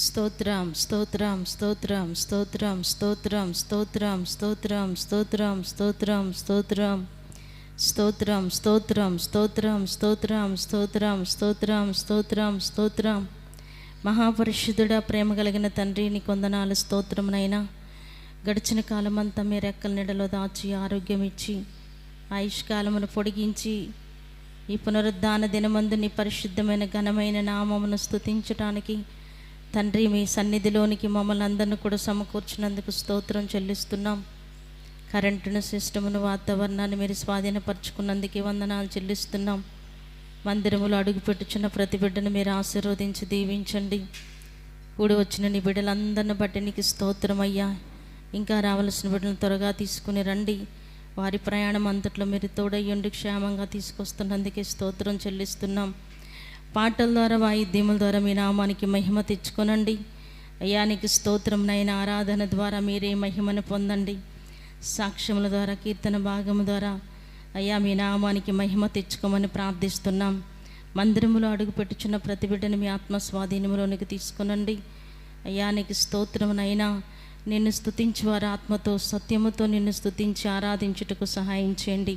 స్తోత్రం స్తోత్రం స్తోత్రం స్తోత్రం స్తోత్రం స్తోత్రం స్తోత్రం స్తోత్రం స్తోత్రం స్తోత్రం స్తోత్రం స్తోత్రం స్తోత్రం స్తోత్రం స్తోత్రం స్తోత్రం స్తోత్రం స్తోత్రం. మహాపరిశుద్ధుడా, ప్రేమ కలిగిన తండ్రి, నీ కొందనాలు స్తోత్రమునైనా. గడిచిన కాలమంతా మీ రెక్కల నీడలో దాచి ఆరోగ్యం ఇచ్చి ఆయుష్కాలమును పొడిగించి ఈ పునరుద్ధాన దినమందు నీ పరిశుద్ధమైన ఘనమైన నామమును స్తుతించటానికి తండ్రి మీ సన్నిధిలోనికి మమ్మల్ని అందరిని కూడా సమకూర్చినందుకు స్తోత్రం చెల్లిస్తున్నాం. కరెంటును, సిస్టమును, వాతావరణాన్ని మీరు స్వాధీనపరచుకున్నందుకు వందనాలు చెల్లిస్తున్నాం. మందిరములో అడుగుపెట్టుచున్న ప్రతి బిడ్డను మీరు ఆశీర్వదించి దీవించండి. కూడి వచ్చిన నీ బిడ్డలందరిని బట్టి నీకు స్తోత్రం అయ్యా. ఇంకా రావాల్సిన బిడ్డలను త్వరగా తీసుకుని రండి. వారి ప్రయాణం అంతట్లో మీరు తోడయ్యుండి క్షేమంగా తీసుకొస్తున్నందుకే స్తోత్రం చెల్లిస్తున్నాం. పాటల ద్వారా, వాయిద్యముల ద్వారా మీ నామానికి మహిమ తెచ్చుకొనండి అయ్యా. నీకు స్తోత్రం నైనా. ఆరాధన ద్వారా మీరే మహిమను పొందండి. సాక్ష్యముల ద్వారా, కీర్తన భాగము ద్వారా అయ్యా మీ నామానికి మహిమ తెచ్చుకోమని ప్రార్థిస్తున్నాం. మందిరములో అడుగుపెట్టుచున్న ప్రతి బిడ్డను మీ ఆత్మ స్వాధీనములోనికి తీసుకునండి అయ్యా. నీకు స్తోత్రమునైనా. నిన్ను స్తుతించి వారి ఆత్మతో సత్యముతో నిన్ను స్తుతించి ఆరాధించుటకు సహాయం చేయండి.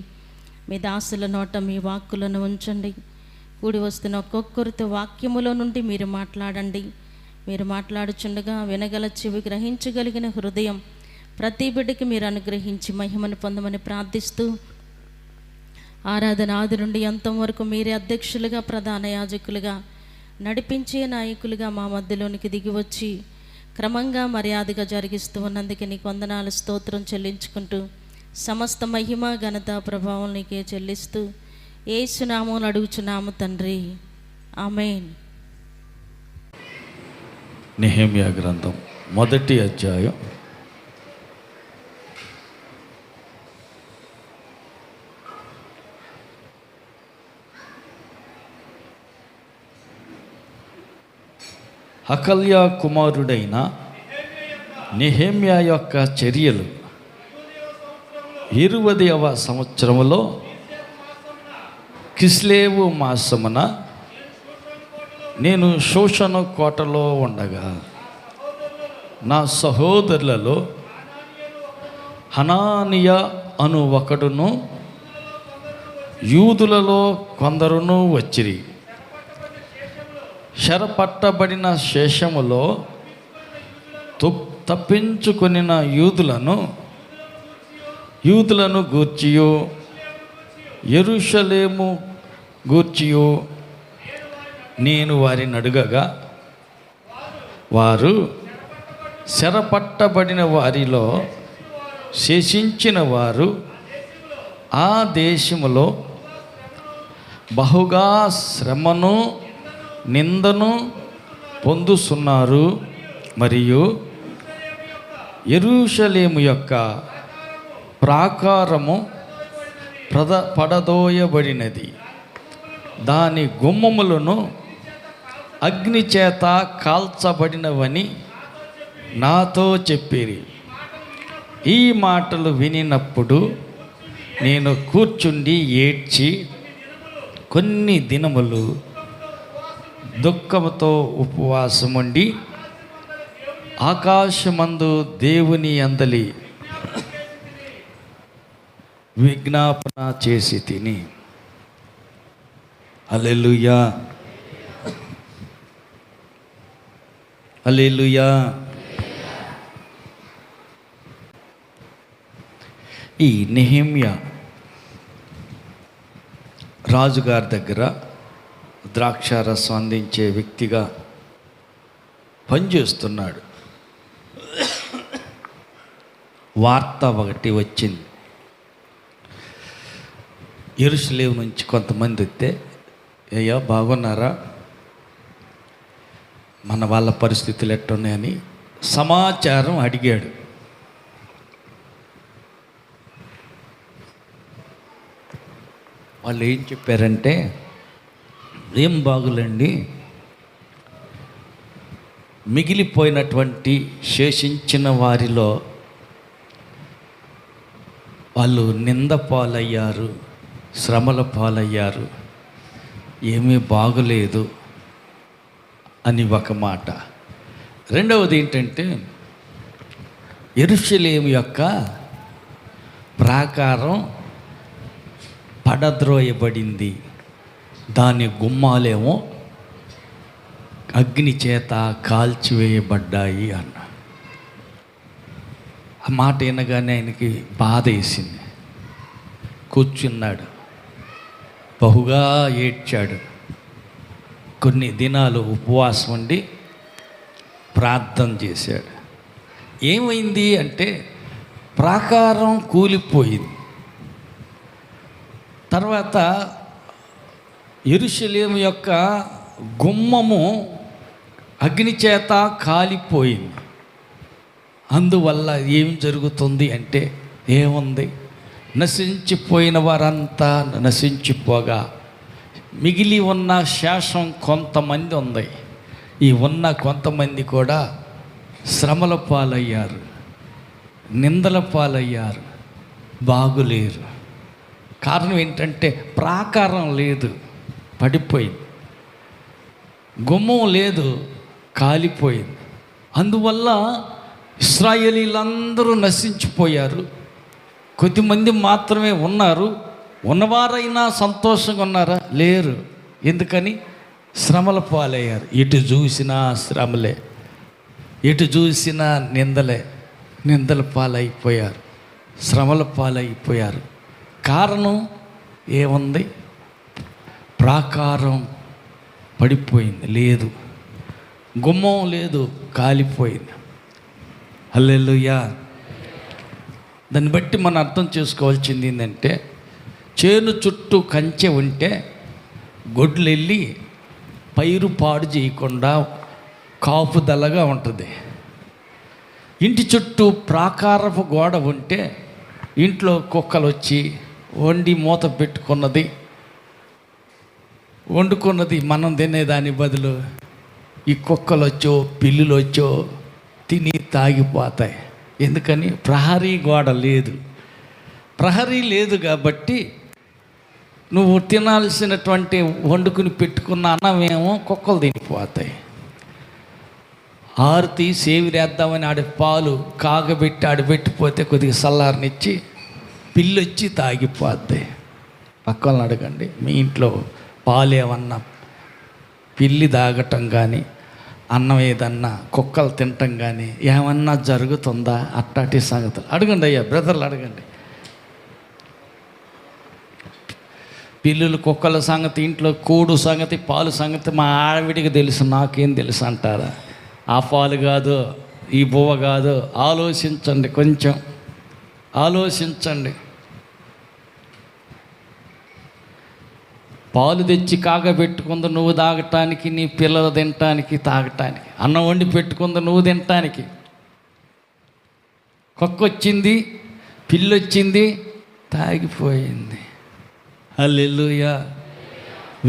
మీ దాసుల నోట మీ వాక్కులను ఉంచండి. కూడి వస్తున్న ఒక్కొక్కరితో వాక్యములో నుండి మీరు మాట్లాడండి. మీరు మాట్లాడుచుండగా వినగల చెవి, గ్రహించగలిగిన హృదయం ప్రతి బిడ్డకి మీరు అనుగ్రహించి మహిమను పొందమని ప్రార్థిస్తూ, ఆరాధన ఆది నుండి అంతం వరకు మీరే అధ్యక్షులుగా, ప్రధాన యాజకులుగా, నడిపించే నాయకులుగా మా మధ్యలోనికి దిగి వచ్చి క్రమంగా మర్యాదగా జరిగిస్తూ ఉన్నందుకు నీకు వందనాలు, స్తోత్రం చెల్లించుకుంటూ సమస్త మహిమ, ఘనత, ప్రభావం నీకే చెల్లిస్తూ యేసు నామమున అడుగుచున్నాము తండ్రి, ఆమేన్. నెహెమ్యా గ్రంథం 1వ అధ్యాయం. హకల్యా కుమారుడైన నెహెమ్యా యొక్క చర్యలు 20వ సంవత్సరములో కిస్లేవు మాసమున నేను షోషను కోటలో ఉండగా నా సహోదరులలో హనానియా అను ఒకడును యూదులలో కొందరును వచ్చిరి. చెరపట్టబడిన శేషములో తప్పించుకొనిన యూదులను గూర్చియు యెరూషలేము గూర్చియు నేను వారిని అడుగగా, వారు చెరపట్టబడిన వారిలో శేషించిన వారు ఆ దేశములో బహుగా శ్రమను, నిందను పొందుతున్నారు. మరియు యెరూషలేము యొక్క ప్రాకారము పడదోయబడినది, దాని గుమ్మములను అగ్ని చేత కాల్చబడినవని నాతో చెప్పిరి. ఈ మాటలు వినినప్పుడు నేను కూర్చుండి ఏడ్చి కొన్ని దినములు దుఃఖముతో ఉపవాసముండి ఆకాశమందు దేవుని అందలి విజ్ఞాపన చేసి తిని. హల్లెలూయా, హల్లెలూయా. ఈ నెహెమ్యా రాజుగారి దగ్గర ద్రాక్షారసం అందించే వ్యక్తిగా పనిచేస్తున్నాడు. వార్త ఒకటి వచ్చింది. యెరూషలేము నుంచి కొంతమంది వస్తే, అయ్యా బాగున్నారా, మన వాళ్ళ పరిస్థితులు ఎట్టున్నాయని సమాచారం అడిగాడు. వాళ్ళు ఏం చెప్పారంటే, ఏం బాగులండి, మిగిలిపోయినటువంటి శేషించిన వారిలో వాళ్ళు నింద పాలయ్యారు, శ్రమల పాలయ్యారు, ఏమీ బాగులేదు అని ఒక మాట. రెండవది ఏంటంటే యెరూషలేము యొక్క ప్రాకారం పడద్రోయబడింది, దాని గుమ్మాలేమో అగ్ని చేత కాల్చివేయబడ్డాయి అన్న. ఆ మాట వినగానే ఆయనకి బాధ వేసింది. కూర్చున్నాడు, బహుగా ఏడ్చాడు. కొన్ని దినాలు ఉపవాసం ఉండి ప్రార్థన చేశాడు. ఏమైంది అంటే ప్రాకారం కూలిపోయింది. తర్వాత యెరూషలేము యొక్క గుమ్మము అగ్ని చేత కాలిపోయింది. అందువల్ల ఏం జరుగుతుంది అంటే ఏముంది, నశించిపోయిన వారంతా నశించిపోగా మిగిలి ఉన్న శేషం కొంతమంది ఉంది. ఈ ఉన్న కొంతమంది కూడా శ్రమల పాలయ్యారు, నిందల పాలయ్యారు, బాగులేరు. కారణం ఏంటంటే ప్రాకారం లేదు, పడిపోయింది. గుమ్మం లేదు, కాలిపోయింది. అందువల్ల ఇశ్రాయేలీలందరూ నశించిపోయారు. కొద్దిమంది మాత్రమే ఉన్నారు. ఉన్నవారైనా సంతోషంగా ఉన్నారా? లేరు. ఎందుకని? శ్రమల పాలయ్యారు. ఎటు చూసినా శ్రమలే, ఎటు చూసినా నిందలే. నిందల పాలైపోయారు, శ్రమల పాలైపోయారు. కారణం ఏముంది? ప్రాకారం పడిపోయింది, లేదు. గుమ్మం లేదు, కాలిపోయింది. హల్లెలూయా. దాన్ని బట్టి మనం అర్థం చేసుకోవాల్సింది ఏంటంటే, చేను చుట్టూ కంచె ఉంటే గొడ్లు వెళ్ళి పైరు పాడు చేయకుండా కాపుదలగా ఉంటుంది. ఇంటి చుట్టూ ప్రాకారపు గోడ ఉంటే ఇంట్లో కుక్కలు వచ్చి వండి మూత పెట్టుకున్నది, వండుకున్నది మనం తినేదాని బదులు ఈ కుక్కలు వచ్చో పిల్లులు వచ్చో తిని తాగిపోతాయి. ఎందుకని? ప్రహరీ గోడ లేదు. ప్రహరీ లేదు కాబట్టి నువ్వు తినాల్సినటువంటి వండుకుని పెట్టుకున్న అన్నమేమో కుక్కలు తినిపోతాయి. ఆరుతి సేవిరేద్దామని ఆడి పాలు కాగబెట్టి ఆడబెట్టిపోతే కొద్దిగా సల్లారనిచ్చి పిల్లి వచ్చి తాగిపోతాయి. పక్కలను అడగండి, మీ ఇంట్లో పాలు ఏమన్నా పిల్లి తాగటం కానీ అన్నం ఏదన్నా కుక్కలు తినటం కానీ ఏమన్నా జరుగుతుందా? అట్టాటి సంగతులు అడగండి అయ్యా, బ్రదర్లు అడగండి. పిల్లులు కుక్కల సంగతి, ఇంట్లో కూడు సంగతి, పాలు సంగతి మా ఆవిడికి తెలుసు, నాకేం తెలుసు అంటారా? ఆ పాలు కాదు, ఈ బువ్వ కాదు. ఆలోచించండి, కొంచెం ఆలోచించండి. పాలు తెచ్చి కాగబెట్టుకుంది నువ్వు తాగటానికి, నీ పిల్లలు తినటానికి, తాగటానికి. అన్నం వండి పెట్టుకుంది నువ్వు తినటానికి. కుక్క వచ్చింది, పిల్లి వచ్చింది, తాగిపోయింది. హల్లెలూయా.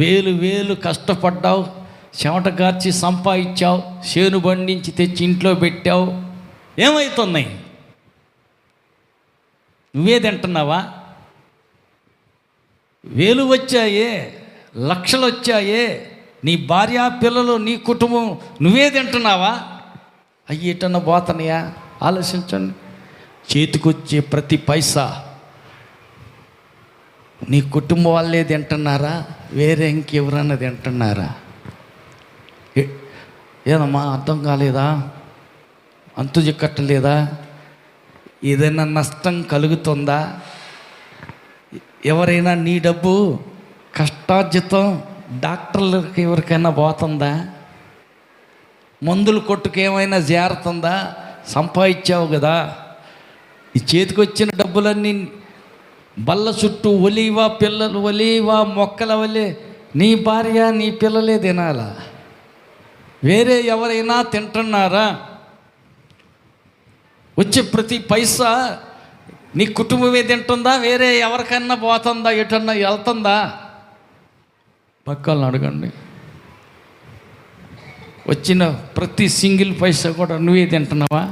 వేలు వేలు కష్టపడ్డావు, చెమట కార్చి సంపాదించావు, చేను బండించి తెచ్చి ఇంట్లో పెట్టావు. ఏమవుతున్నాయి? నువ్వే తింటున్నావా? వేలు వచ్చాయే, లక్షలు వచ్చాయే, నీ భార్య పిల్లలు నీ కుటుంబం, నువ్వే తింటున్నావా? అయ్యేటన్నా పోతున్నాయా? ఆలోచించండి. చేతికొచ్చే ప్రతి పైసా నీ కుటుంబం వాళ్ళే తింటున్నారా? వేరే ఇంకెవరన్నా తింటున్నారా? ఏదమ్మా అర్థం కాలేదా? అంతు చిక్కట్లేదా? ఏదైనా నష్టం కలుగుతుందా? ఎవరైనా నీ డబ్బు కష్టార్జితం డాక్టర్లకి ఎవరికైనా పోతుందా? మందులు కొట్టుకు ఏమైనా చేరుతుందా? సంపాదించావు కదా. ఈ చేతికి వచ్చిన డబ్బులన్నీ బల్ల చుట్టూ ఒలీవా మొక్కల వలె నీ భార్య నీ పిల్లలే తినాలా? వేరే ఎవరైనా తింటున్నారా? వచ్చే ప్రతి పైసా నీ కుటుంబమే తింటుందా? వేరే ఎవరికన్నా పోతుందా? ఎటన్నా వెళ్తుందా? పక్కలను అడగండి. వచ్చిన ప్రతి సింగిల్ పైసా కూడా నువ్వే తింటున్నావా?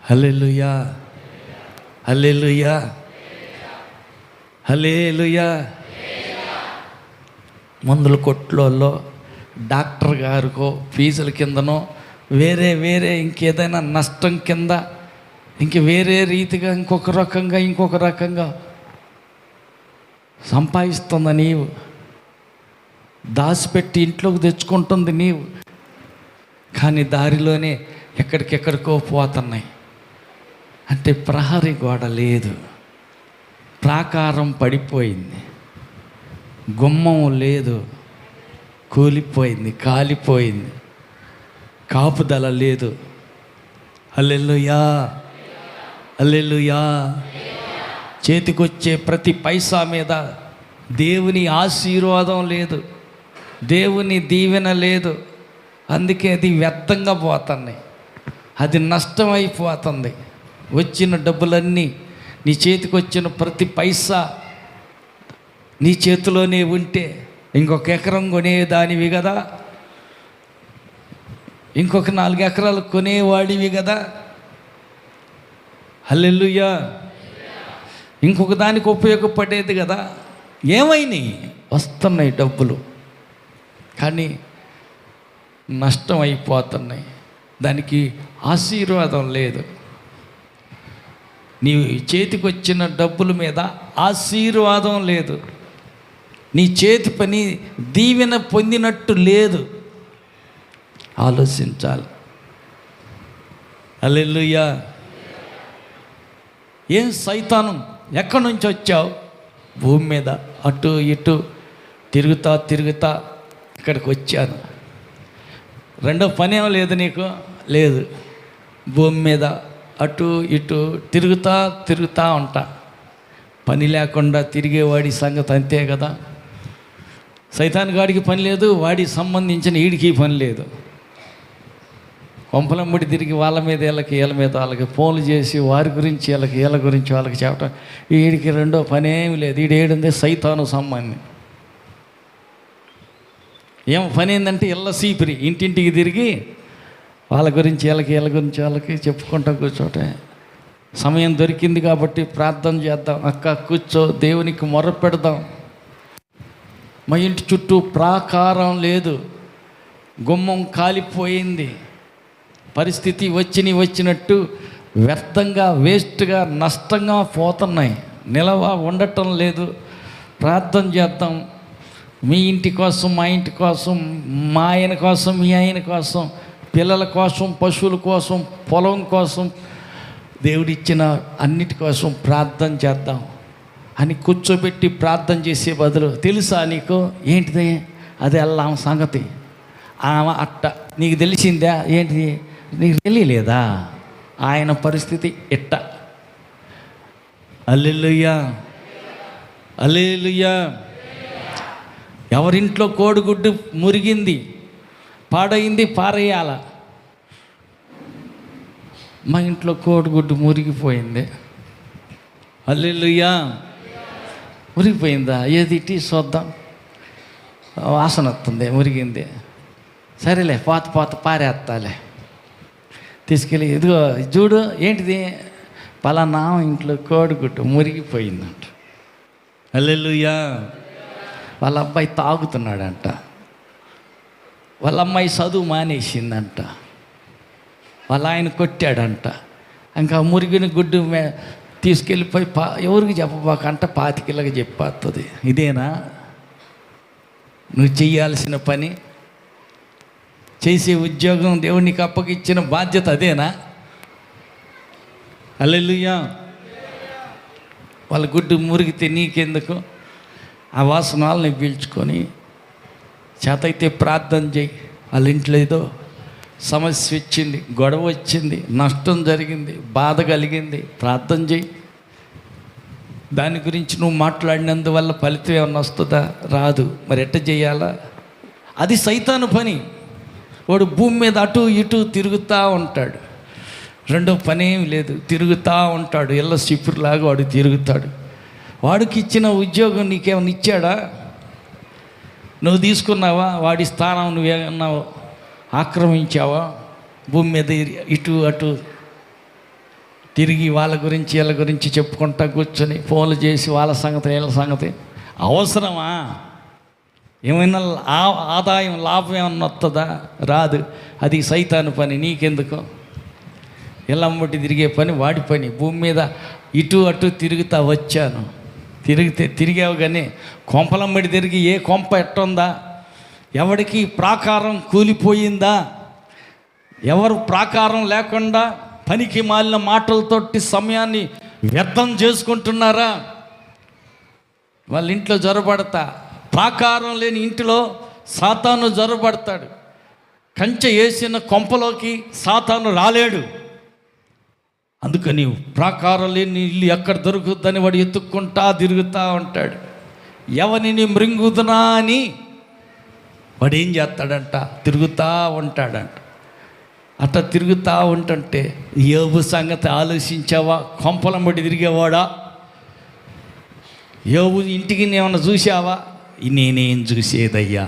హల్లెలూయా, హల్లెలూయా, హల్లెలూయా. మందుల కొట్లలో డాక్టర్ గారికో ఫీజుల కిందనో వేరే వేరే ఇంకేదైనా నష్టం కింద ఇంక వేరే రీతిగా ఇంకొక రకంగా సంపాదిస్తుంది నీవు, దాచిపెట్టి ఇంట్లోకి తెచ్చుకుంటుంది నీవు. కానీ దారిలోనే ఎక్కడికెక్కడికో పోతున్నాయి. అంటే ప్రహరీ గోడ లేదు, ప్రాకారం పడిపోయింది, గుమ్మం లేదు, కూలిపోయింది, కాలిపోయింది, కాపుదల లేదు. హల్లెలూయా, హల్లెలూయా. చేతికొచ్చే ప్రతి పైసా మీద దేవుని ఆశీర్వాదం లేదు, దేవుని దీవెన లేదు. అందుకే అది వ్యర్థంగా పోతున్నాయి, అది నష్టమైపోతుంది. వచ్చిన డబ్బులన్నీ, నీ చేతికి వచ్చిన ప్రతి పైసా నీ చేతిలోనే ఉంటే ఇంకొక ఎకరం కొనేదానివి కదా, ఇంకొక 4 ఎకరాలు కొనేవాడివి కదా. హల్లెలూయా. ఇంకొక దానికి ఉపయోగపడేది కదా. ఏమైనాయి? వస్తున్నాయి డబ్బులు, కానీ నష్టం అయిపోతున్నాయి. దానికి ఆశీర్వాదం లేదు. నీ చేతికి వచ్చిన డబ్బుల మీద ఆశీర్వాదం లేదు, నీ చేతి పని దీవెన పొందినట్టు లేదు. ఆలోచించాలి. హల్లెలూయా. ఏం సైతాను, ఎక్కడి నుంచి వచ్చావు? భూమి మీద అటు ఇటు తిరుగుతా ఇక్కడికి వచ్చాను. రెండో పని ఏమో లేదు నీకు? లేదు. భూమి మీద అటు ఇటు తిరుగుతా ఉంటా. పని లేకుండా తిరిగేవాడి సంగతి అంతే కదా. సైతాన్ గాడికి పని లేదు, వాడికి సంబంధించిన వీడికి పని లేదు. కొంపలమ్మడి తిరిగి వాళ్ళ మీద వీళ్ళ మీద వాళ్ళకి ఫోన్లు చేసి వారి గురించి వీళ్ళ గురించి వాళ్ళకి చెప్పటం. వీడికి రెండో పని ఏమి లేదు. వీడు ఏడుంది సైతాను సంబంధం. ఏం పని ఏంటంటే సీపిరి ఇంటింటికి తిరిగి వాళ్ళ గురించి వీళ్ళ గురించి వాళ్ళకి చెప్పుకుంటా కూర్చోటే. సమయం దొరికింది కాబట్టి ప్రార్థన చేద్దాం, అక్క కూర్చో, దేవునికి మొర్ర పెడదాం. మా ఇంటి చుట్టూ ప్రాకారం లేదు, గుమ్మం కాలిపోయింది, పరిస్థితి వచ్చినట్టు వ్యర్థంగా వేస్ట్గా నష్టంగా పోతున్నాయి, నిలవ ఉండటం లేదు. ప్రార్థన చేద్దాం. మీ ఇంటి కోసం, మా ఇంటి కోసం, మా ఆయన కోసం, మీ ఆయన కోసం, పిల్లల కోసం, పశువుల కోసం, పొలం కోసం, దేవుడిచ్చిన అన్నిటి కోసం ప్రార్థన చేద్దాం అని కూర్చోబెట్టి ప్రార్థన చేసే బదులు, తెలుసా నీకు ఏంటిది అది వెళ్ళాం సంగతి, ఆమె అట్ట నీకు తెలిసిందా ఏంటిది, నీకు తెలియలేదా ఆయన పరిస్థితి ఇట్ట. హల్లెలూయా, హల్లెలూయా. ఎవరింట్లో కోడిగుడ్డు మురిగింది, పాడైంది, పారేయాల. మా ఇంట్లో కోడిగుడ్డు మురిగిపోయింది. హల్లెలూయా. మురిగిపోయిందా? ఏది ఇటీ చూద్దాం, వాసన వస్తుంది, మురిగింది. సరేలే పాత పారేస్తాలే. తీసుకెళ్ళి ఇదిగో చూడు ఏంటిది, పలానా ఇంట్లో కోడిగుడ్డు మురిగిపోయిందంట. హల్లెలూయా. వాళ్ళ అబ్బాయి తాగుతున్నాడంట, వాళ్ళ అమ్మాయి చదువు మానేసిందంట, వాళ్ళ ఆయన కొట్టాడంట. ఇంకా మురిగిన గుడ్డు తీసుకెళ్ళిపోయి ఎవరికి చెప్పబాకంట 25 చెప్పేస్తుంది. ఇదేనా నువ్వు చెయ్యాల్సిన పని? చేసే ఉద్యోగం, దేవునికి అప్పగిచ్చిన బాధ్యత అదేనా? హల్లెలూయా. వాళ్ళ గుడ్డు మురిగితే నీకెందుకు? ఆ వాసనాలని పీల్చుకొని చేతైతే ప్రార్థన చేయి. వాళ్ళ ఇంట్లో ఏదో సమస్య వచ్చింది, గొడవ వచ్చింది, నష్టం జరిగింది, బాధ కలిగింది, ప్రార్థన చేయి. దాని గురించి నువ్వు మాట్లాడినందువల్ల ఫలితం ఏమన్నా వస్తుందా? రాదు. మరి ఎట్ట చేయాలా? అది సైతాను పని. వాడు భూమి మీద అటు ఇటు తిరుగుతూ ఉంటాడు, రెండో పనేమి లేదు, తిరుగుతూ ఉంటాడు. సిప్పురులాగా వాడు తిరుగుతాడు. వాడికి ఇచ్చిన ఉద్యోగం నీకేమైనా ఇచ్చాడా? నువ్వు తీసుకున్నావా? వాడి స్థానం నువ్వేమన్నా ఆక్రమించావా? భూమి మీద ఇటు అటు తిరిగి వాళ్ళ గురించి వీళ్ళ గురించి చెప్పుకుంటా కూర్చొని ఫోన్లు చేసి వాళ్ళ సంగతి వీళ్ళ సంగతి అవసరమా? ఏమైనా ఆదాయం లాభం ఏమన్నా వస్తుందా? రాదు. అది సైతాను పని. నీకెందుకు? ఎల్లమ్మటి తిరిగే పని వాడి పని. భూమి మీద ఇటు అటు తిరుగుతా వచ్చాను. తిరిగావు కానీ కొంపలమ్మడి తిరిగి ఏ కొంప ఎట్టుందా? ఎవడికి ప్రాకారం కూలిపోయిందా? ఎవరు ప్రాకారం లేకుండా పనికి మాలిన మాటలతోటి సమయాన్ని వ్యర్థం చేసుకుంటున్నారా? వాళ్ళ ఇంట్లో జొరబడతా. ప్రాకారం లేని ఇంటిలో సాతాను జొరబడతాడు. కంచె వేసిన కొంపలోకి సాతాను రాలేడు. అందుకని ప్రాకారం లేని ఇల్లు ఎక్కడ దొరుకుతుందని వాడు ఎత్తుక్కుంటా తిరుగుతూ ఉంటాడు. ఎవరిని మృంగుదునా అని వాడు ఏం చేస్తాడంట? తిరుగుతూ ఉంటాడంట. అట్లా తిరుగుతూ ఉంటుంటే యోబు సంగతి ఆలోచించావా? కొంపలమ్మడి తిరిగేవాడా? యోబు ఇంటికి ఏమన్నా చూసావా? నేనేం చూసేదయ్యా?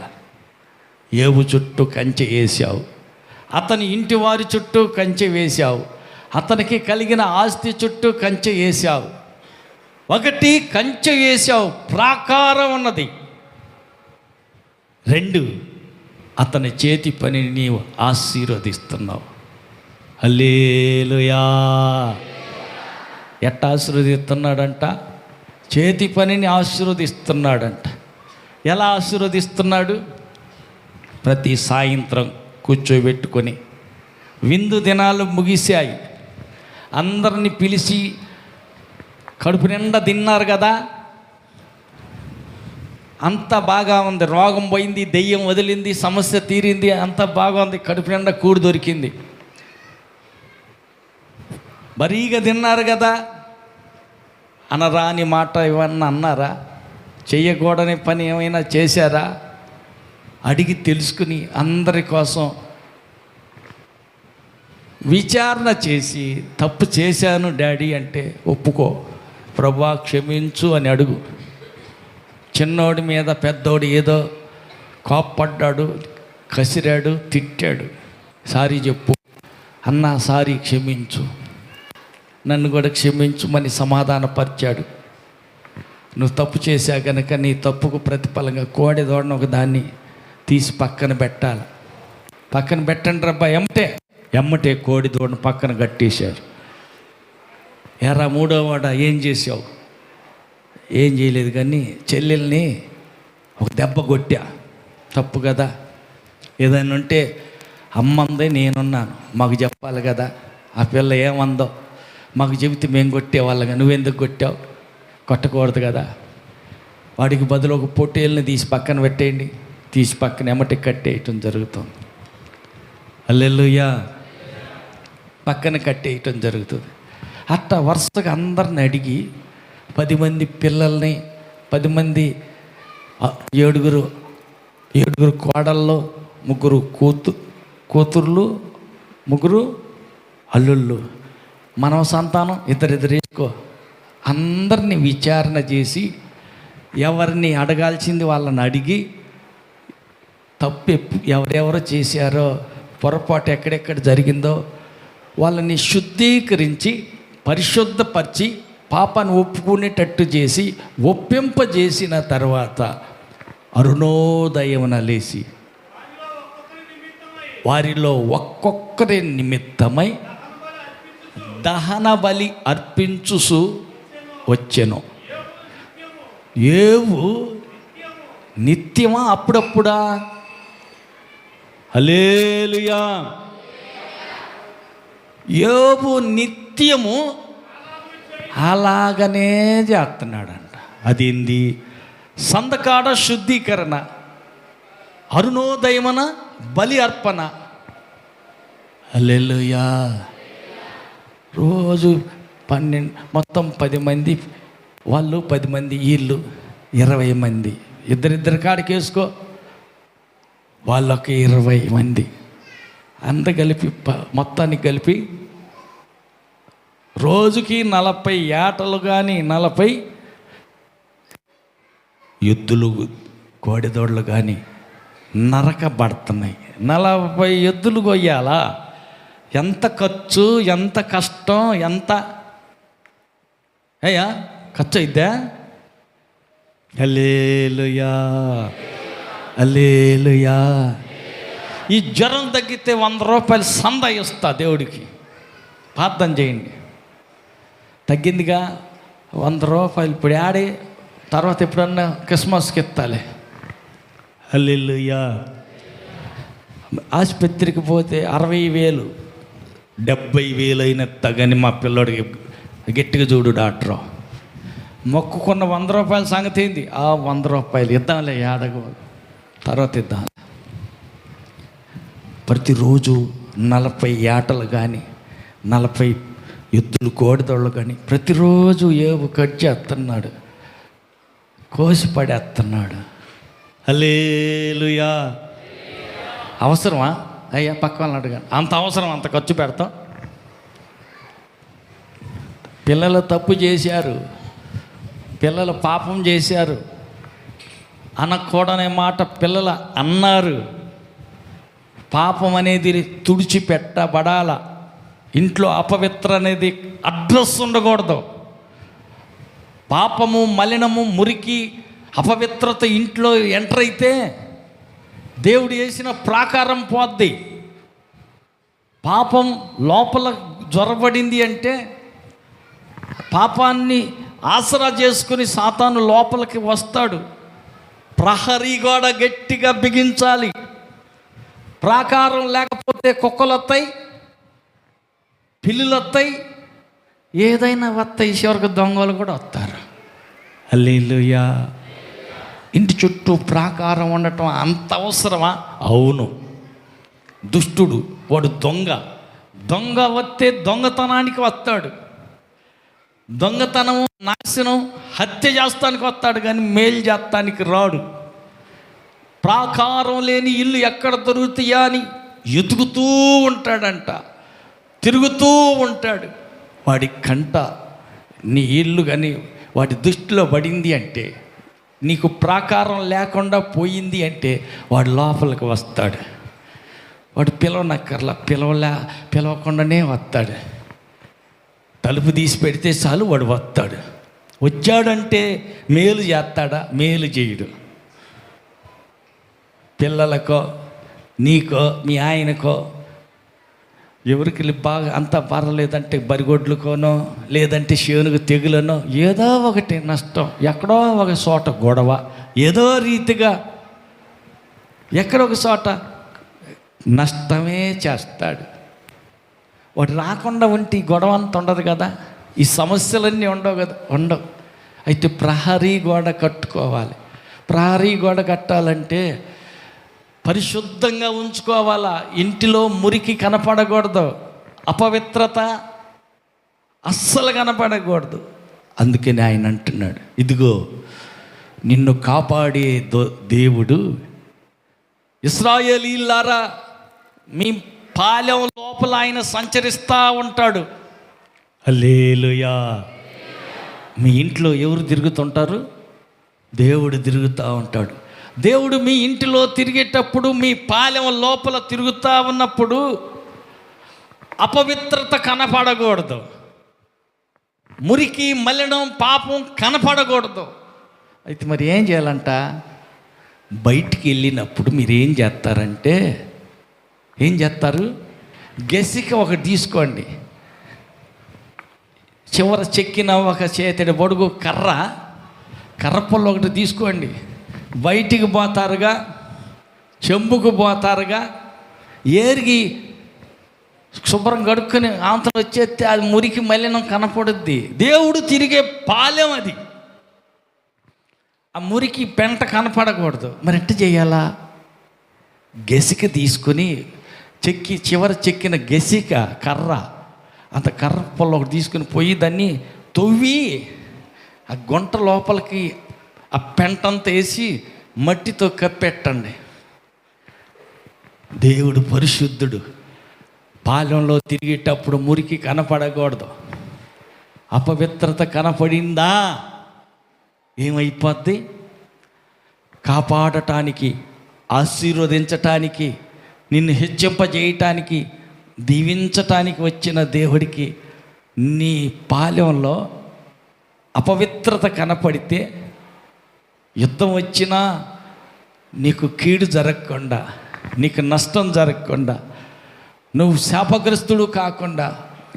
యోబు చుట్టూ కంచె వేసావు, అతని ఇంటి వారి చుట్టూ కంచె వేశావు, అతనికి కలిగిన ఆస్తి చుట్టూ కంచె వేశావు. ఒకటి, కంచె వేశావు, ప్రాకారం ఉన్నది. 2, అతని చేతి పనిని నీవు ఆశీర్వదిస్తున్నావు. హల్లెలూయా. ఎట్టా ఆశీర్వదిస్తున్నాడంట? చేతి పనిని ఆశీర్వదిస్తున్నాడంట. ఎలా ఆశీర్వదిస్తున్నాడు? ప్రతి సాయంత్రం కూర్చోబెట్టుకొని, విందు దినాలు ముగిశాయి, అందరిని పిలిచి కడుపు నిండా తిన్నారు కదా, అంత బాగా ఉంది, రోగం పోయింది, దెయ్యం వదిలింది, సమస్య తీరింది, అంత బాగా ఉంది, కడుపు నిండా కూడు దొరికింది, మరీగా తిన్నారు కదా. అనరాని మాట ఏమన్నా అన్నారా? చెయ్యకూడని పని ఏమైనా చేశారా? అడిగి తెలుసుకుని అందరి కోసం విచారణ చేసి, తప్పు చేశాను డాడీ అంటే ఒప్పుకో, ప్రభువా క్షమించు అని అడుగు. చిన్నోడి మీద పెద్దోడు ఏదో కోప్పడ్డాడు, కసిరాడు, తిట్టాడు, సారీ చెప్పు అన్నా, సారీ క్షమించు, నన్ను కూడా క్షమించుమని సమాధానపరిచాడు. నువ్వు తప్పు చేశా కనుక నీ తప్పుకు ప్రతిఫలంగా కోడి దూడను ఒక దాన్ని తీసి పక్కన పెట్టాలి. పక్కన పెట్టండి రబ్బా. ఎమ్మటే కోడి దూడను పక్కన కట్టేశారు. ఎరా మూడోవాడ ఏం చేసావు? ఏం చేయలేదు, కానీ చెల్లెల్ని ఒక దెబ్బ కొట్టా, తప్పు కదా. ఏదైనా ఉంటే అమ్మందే నేనున్నాను, మాకు చెప్పాలి కదా. ఆ పిల్ల ఏమందో మాకు చెబితే మేము కొట్టేవాళ్ళగా, నువ్వెందుకు కొట్టావు? కొట్టకూడదు కదా. వాడికి బదులు ఒక పొట్టేళ్ళని తీసి పక్కన పెట్టేయండి, తీసి పక్కన ఎమ్మటి కట్టేయటం జరుగుతుంది. హల్లెలూయా. పక్కన కట్టేయటం జరుగుతుంది. అట్లా వరుసగా అందరిని అడిగి 10 మంది పిల్లల్ని, 10 మంది, 7 కోడళ్ళు, 3 కూతుర్లు, 3 అల్లుళ్ళు, మనవ సంతానం 2 వేసుకో. అందరినీ విచారణ చేసి ఎవరిని అడగాల్సింది వాళ్ళని అడిగి, తప్పు ఎవరెవరో చేశారో, పొరపాటు ఎక్కడెక్కడ జరిగిందో వాళ్ళని శుద్ధీకరించి పరిశుద్ధపరిచి పాపాన్ని ఒప్పుకునేటట్టు చేసి ఒప్పింపజేసిన తర్వాత అరుణోదయమున లేచి వారిలో ఒక్కొక్కరి నిమిత్తమై దహన బలి అర్పించుసు వచ్చెను. యోబు నిత్యమా అప్పుడప్పుడా? హల్లెలూయా. యోబు నిత్యము అలాగనే చేస్తున్నాడంట. అదేంది? సందకాడ శుద్ధీకరణ, అరుణోదయమన బలి అర్పణ. హల్లెలూయా. రోజు 12, మొత్తం 10 మంది వాళ్ళు, 10 మంది వీళ్ళు, 20 మంది. ఇద్దరిద్దరి కాడికి వేసుకో, వాళ్ళొక 20 మంది. అంత కలిపి మొత్తానికి కలిపి రోజుకి 40 ఏటలు కానీ 40 ఎద్దులు, కోడిదోళ్ళు కానీ నరకబడుతున్నాయి. 40 ఎద్దులు కొయ్యాలా? ఎంత ఖర్చు, ఎంత కష్టం, ఎంత అయ్యా ఖర్చు అయిద్దా? హల్లెలూయా. హల్లెలూయా. ఈ జ్వరం తగ్గితే 100 రూపాయలు సంద ఇస్తా దేవుడికి, ప్రార్థన చేయండి. తగ్గిందిగా 100 రూపాయలు ఇప్పుడు ఆడే, తర్వాత ఎప్పుడన్నా క్రిస్మస్కి ఇస్తాలే. హల్లెలూయా. ఆసుపత్రికి పోతే 60,000 70,000 అయినా తగని మా పిల్లోడికి గట్టిగా చూడు డాక్టరు. మొక్కుకున్న 100 రూపాయల సంగతి ఏంది? 100 రూపాయలు ఇద్దాంలే, ఏడగ తర్వాత ఇద్దాం. ప్రతిరోజు 40 ఏటలు కానీ 40 ఎద్దులు కోడిదోళ్ళు కానీ ప్రతిరోజు ఏవో కట్ చేస్తున్నాడు, కోసి పడేస్తున్నాడు. హల్లెలూయా. అవసరమా అయ్యా? పక్క వాళ్ళని అడగండి. అంత అవసరం, అంత ఖర్చు పెడతాం? పిల్లలు తప్పు చేశారు, పిల్లలు పాపం చేశారు, అనకూడనే మాట పిల్లలు అన్నారు. పాపం అనేది తుడిచిపెట్టబడాల. ఇంట్లో అపవిత్ర అనేది అడ్రస్ ఉండకూడదు. పాపము, మలినము, మురికి, అపవిత్రత ఇంట్లో ఎంటర్ అయితే దేవుడు వేసిన ప్రాకారం పోద్ది. పాపం లోపల జ్వరబడింది అంటే పాపాన్ని ఆసరా చేసుకుని సాతాను లోపలికి వస్తాడు. ప్రహరీ గోడ గట్టిగా బిగించాలి. ప్రాకారం లేకపోతే కుక్కలు వస్తాయి, పిల్లులు వస్తాయి, ఏదైనా వస్తాయి, చివరికి దొంగలు కూడా వస్తారు. హల్లెలూయా. ఇంటి చుట్టూ ప్రాకారం ఉండటం అంత అవసరమా? అవును. దుష్టుడు వాడు దొంగ వస్తే దొంగతనానికి వస్తాడు. దొంగతనం, నాశనం, హత్య చేస్తానికి వస్తాడు, కానీ మేలు చేస్తానికి రాడు. ప్రాకారం లేని ఇల్లు ఎక్కడ దొరుకుతాయా అని ఎతుకుతూ ఉంటాడంట, తిరుగుతూ ఉంటాడు. వాడి కంట నీ ఇల్లు కానీ వాడి దృష్టిలో పడింది అంటే, నీకు ప్రాకారం లేకుండా పోయింది అంటే వాడు లోపలికి వస్తాడు. వాడు పిలవనక్కర్లా, పిలవకుండానే వస్తాడు. తలుపు తీసి పెడితే చాలు వాడు వస్తాడు. వచ్చాడంటే మేలు చేస్తాడా? మేలు చేయడు. పిల్లలకో, నీకో, మీ ఆయనకో, ఎవరికి బాగా అంత పర్లేదంటే బరిగొడ్లకోనో, లేదంటే శేనుగు తెగులనో, ఏదో ఒకటి నష్టం, ఎక్కడో ఒక చోట గొడవ, ఏదో రీతిగా ఎక్కడో ఒక చోట నష్టమే చేస్తాడు. వాడు రాకుండా ఉంటే ఈ గొడవ అంత ఉండదు కదా, ఈ సమస్యలన్నీ ఉండవు కదా, ఉండవు. అయితే ప్రహరీ గోడ కట్టుకోవాలి. ప్రహరీ గోడ కట్టాలంటే పరిశుద్ధంగా ఉంచుకోవాలా. ఇంటిలో మురికి కనపడకూడదు, అపవిత్రత అస్సలు కనపడకూడదు. అందుకని ఆయన అంటున్నాడు, ఇదిగో నిన్ను కాపాడే దేవుడు, ఇశ్రాయేలీయులారా మీ పాలెం లోపల ఆయన సంచరిస్తూ ఉంటాడు. హల్లెలూయా. మీ ఇంట్లో ఎవరు తిరుగుతుంటారు? దేవుడు తిరుగుతూ ఉంటాడు. దేవుడు మీ ఇంటిలో తిరిగేటప్పుడు, మీ పాలెం లోపల తిరుగుతూ ఉన్నప్పుడు అపవిత్రత కనపడకూడదు, మురికి, మలినం, పాపం కనపడకూడదు. అయితే మరి ఏం చేయాలంట? బయటికి వెళ్ళినప్పుడు మీరు ఏం చేస్తారంటే, ఏం చేస్తారు? గెసిక ఒకటి తీసుకోండి, చివర చెక్కిన ఒక చేతిడి పొడుగు కర్ర పుల్ల ఒకటి తీసుకోండి. బయటికి పోతారుగా, చెంబుకు పోతారుగా, ఏరికి శుభ్రం కడుక్కొని ఆంతలు వచ్చేస్తే అది మురికి మలినం కనపడుద్ది. దేవుడు తిరిగే పాలెం అది, ఆ మురికి పెంట కనపడకూడదు. మరి ఎట్ట చేయాలా? గెసిక తీసుకొని చివర చెక్కిన గెసిక అంత కర్ర పొల్ల ఒకటి తీసుకుని పోయి దాన్ని తవ్వి ఆ గుంట లోపలికి ఆ పెంటంతా వేసి మట్టితో కప్పెట్టండి. దేవుడు పరిశుద్ధుడు. పాలెంలో తిరిగేటప్పుడు మురికి కనపడకూడదు. అపవిత్రత కనపడిందా ఏమైపోద్ది? కాపాడటానికి, ఆశీర్వదించటానికి, నిన్ను హెచ్చింపజేయటానికి, దీవించటానికి వచ్చిన దేవుడికి నీ పాలెంలో అపవిత్రత కనపడితే, యుద్ధం వచ్చినా, నీకు కీడు జరగకుండా, నీకు నష్టం జరగకుండా, నువ్వు శాపగ్రస్తుడు కాకుండా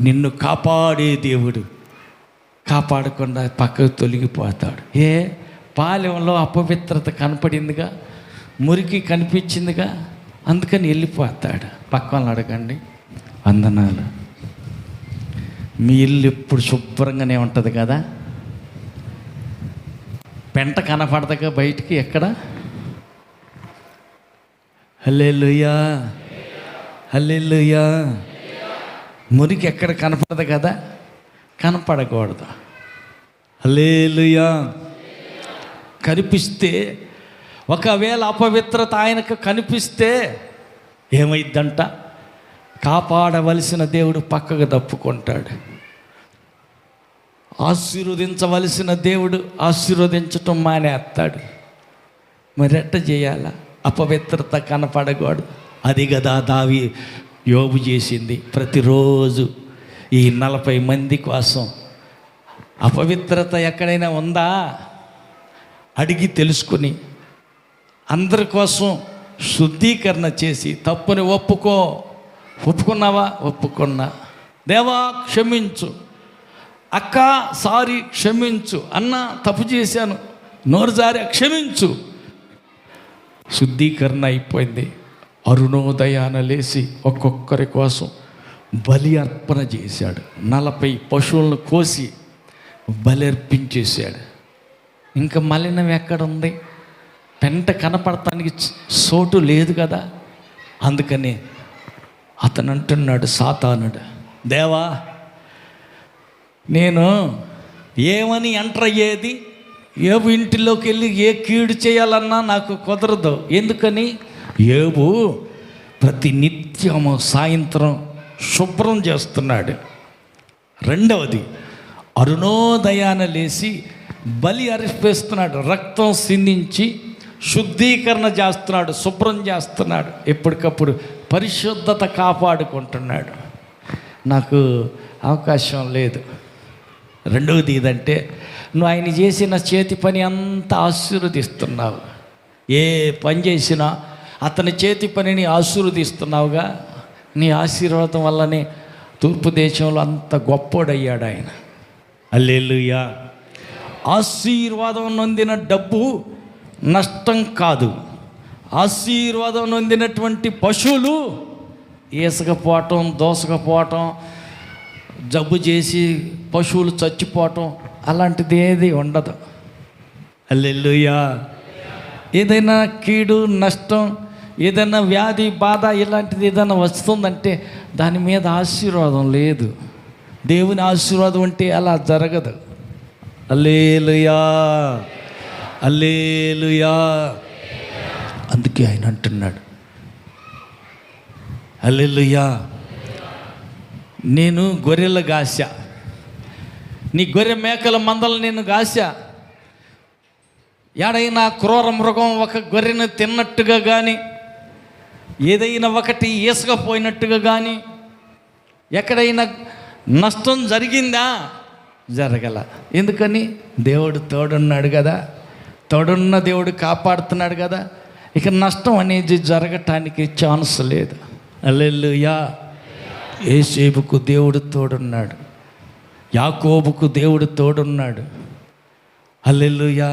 నిన్ను కాపాడే దేవుడు. కాపాడకుండా పక్కకు తొలగిపోతాడు. పాలెంలో అపవిత్రత కనపడిందిగా, మురికి కనిపించిందిగా, అందుకని వెళ్ళిపోతాడు. పక్కన అడగండి. వందనాలు. మీ ఇల్లు ఎప్పుడు శుభ్రంగానే ఉంటుంది కదా, పెంట కనపడదుగా బయటికి ఎక్కడ. హల్లెలూయా, హల్లెలూయా. మురికి ఎక్కడ కనపడదు కదా, కనపడకూడదు. హల్లెలూయా. కనిపిస్తే, ఒకవేళ అపవిత్రత ఆయనకు కనిపిస్తే ఏమైద్దంట? కాపాడవలసిన దేవుడు పక్కకు తప్పుకుంటాడు. ఆశీర్వదించవలసిన దేవుడు ఆశీర్వదించటం మానేస్తాడు. మరి ఎట్ట చేయాలా? అపవిత్రత కనపడకూడదు. అది కదా యోబు చేసింది. ప్రతిరోజు ఈ 40 మంది కోసం అపవిత్రత ఎక్కడైనా ఉందా అడిగి తెలుసుకుని, అందరి కోసం శుద్ధీకరణ చేసి, తప్పుని ఒప్పుకున్నావా? ఒప్పుకున్నా. దేవా క్షమించు, అక్క సారీ క్షమించు, అన్న తప్పు చేశాను, నోరు జారి క్షమించు. శుద్ధీకరణ అయిపోయింది. అరుణోదయాన లేచి ఒక్కొక్కరి కోసం బలి అర్పణ చేశాడు. 40 పశువులను కోసి బలి అర్పించేశాడు. ఇంకా మలినం ఎక్కడుంది? పెంట కనపడటానికి చోటు లేదు కదా. అందుకని అతను అంటున్నాడు, సాతానుడు, దేవా నేను ఏమని ఎంటర్ అయ్యేది? యోబు ఇంటిలోకి వెళ్ళి ఏ కీడు చేయాలన్నా నాకు కుదరదు. ఎందుకని? యోబు ప్రతి నిత్యము సాయంత్రం శుభ్రం చేస్తున్నాడు. రెండవది, అరుణోదయాన లేచి బలి అర్పిస్తున్నాడు. రక్తం సిందించి శుద్ధీకరణ చేస్తున్నాడు, శుభ్రం చేస్తున్నాడు. ఎప్పటికప్పుడు పరిశుద్ధత కాపాడుకుంటున్నాడు. నాకు అవకాశం లేదు. రెండవది ఇదంటే, నువ్వు ఆయన చేసిన చేతి పని అంతా ఆశీర్వదిస్తున్నావు. ఏ పని చేసినా అతని చేతి పనిని ఆశీర్వదిస్తున్నావుగా. నీ ఆశీర్వాదం వల్లనే తూర్పు దేశంలో అంత గొప్పోడయ్యాడు ఆయన. హల్లెలూయా. ఆశీర్వాదం నొందిన డబ్బు నష్టం కాదు. ఆశీర్వాదం నొందినటువంటి పశువులు ఈసకపోవటం, దోసకపోవటం, జబ్బు చేసి పశువులు చచ్చిపోవటం అలాంటిది ఏది ఉండదు. హల్లెలూయా. ఏదైనా కీడు, నష్టం, ఏదైనా వ్యాధి, బాధ ఇలాంటిది ఏదైనా వస్తుందంటే దాని మీద ఆశీర్వాదం లేదు. దేవుని ఆశీర్వాదం అంటే అలా జరగదు. హల్లెలూయా, హల్లెలూయా. అందుకే ఆయన అంటున్నాడు, హల్లెలూయా, నేను గొర్రెల గాస, నీ గొర్రె మేకల మందలు నేను గాస. ఏడైనా క్రూర మృగం ఒక గొర్రెను తిన్నట్టుగా కానీ, ఏదైనా ఒకటి ఈసకపోయినట్టుగా కానీ, ఎక్కడైనా నష్టం జరిగిందా? జరగల. ఎందుకని? దేవుడు తోడున్నాడు కదా, తోడున్న దేవుడు కాపాడుతున్నాడు కదా. ఇక నష్టం అనేది జరగటానికి ఛాన్స్ లేదు. హల్లెలూయా. యోసేపుకు దేవుడు తోడున్నాడు, యాకోబుకు దేవుడు తోడున్నాడు. హల్లెలూయా.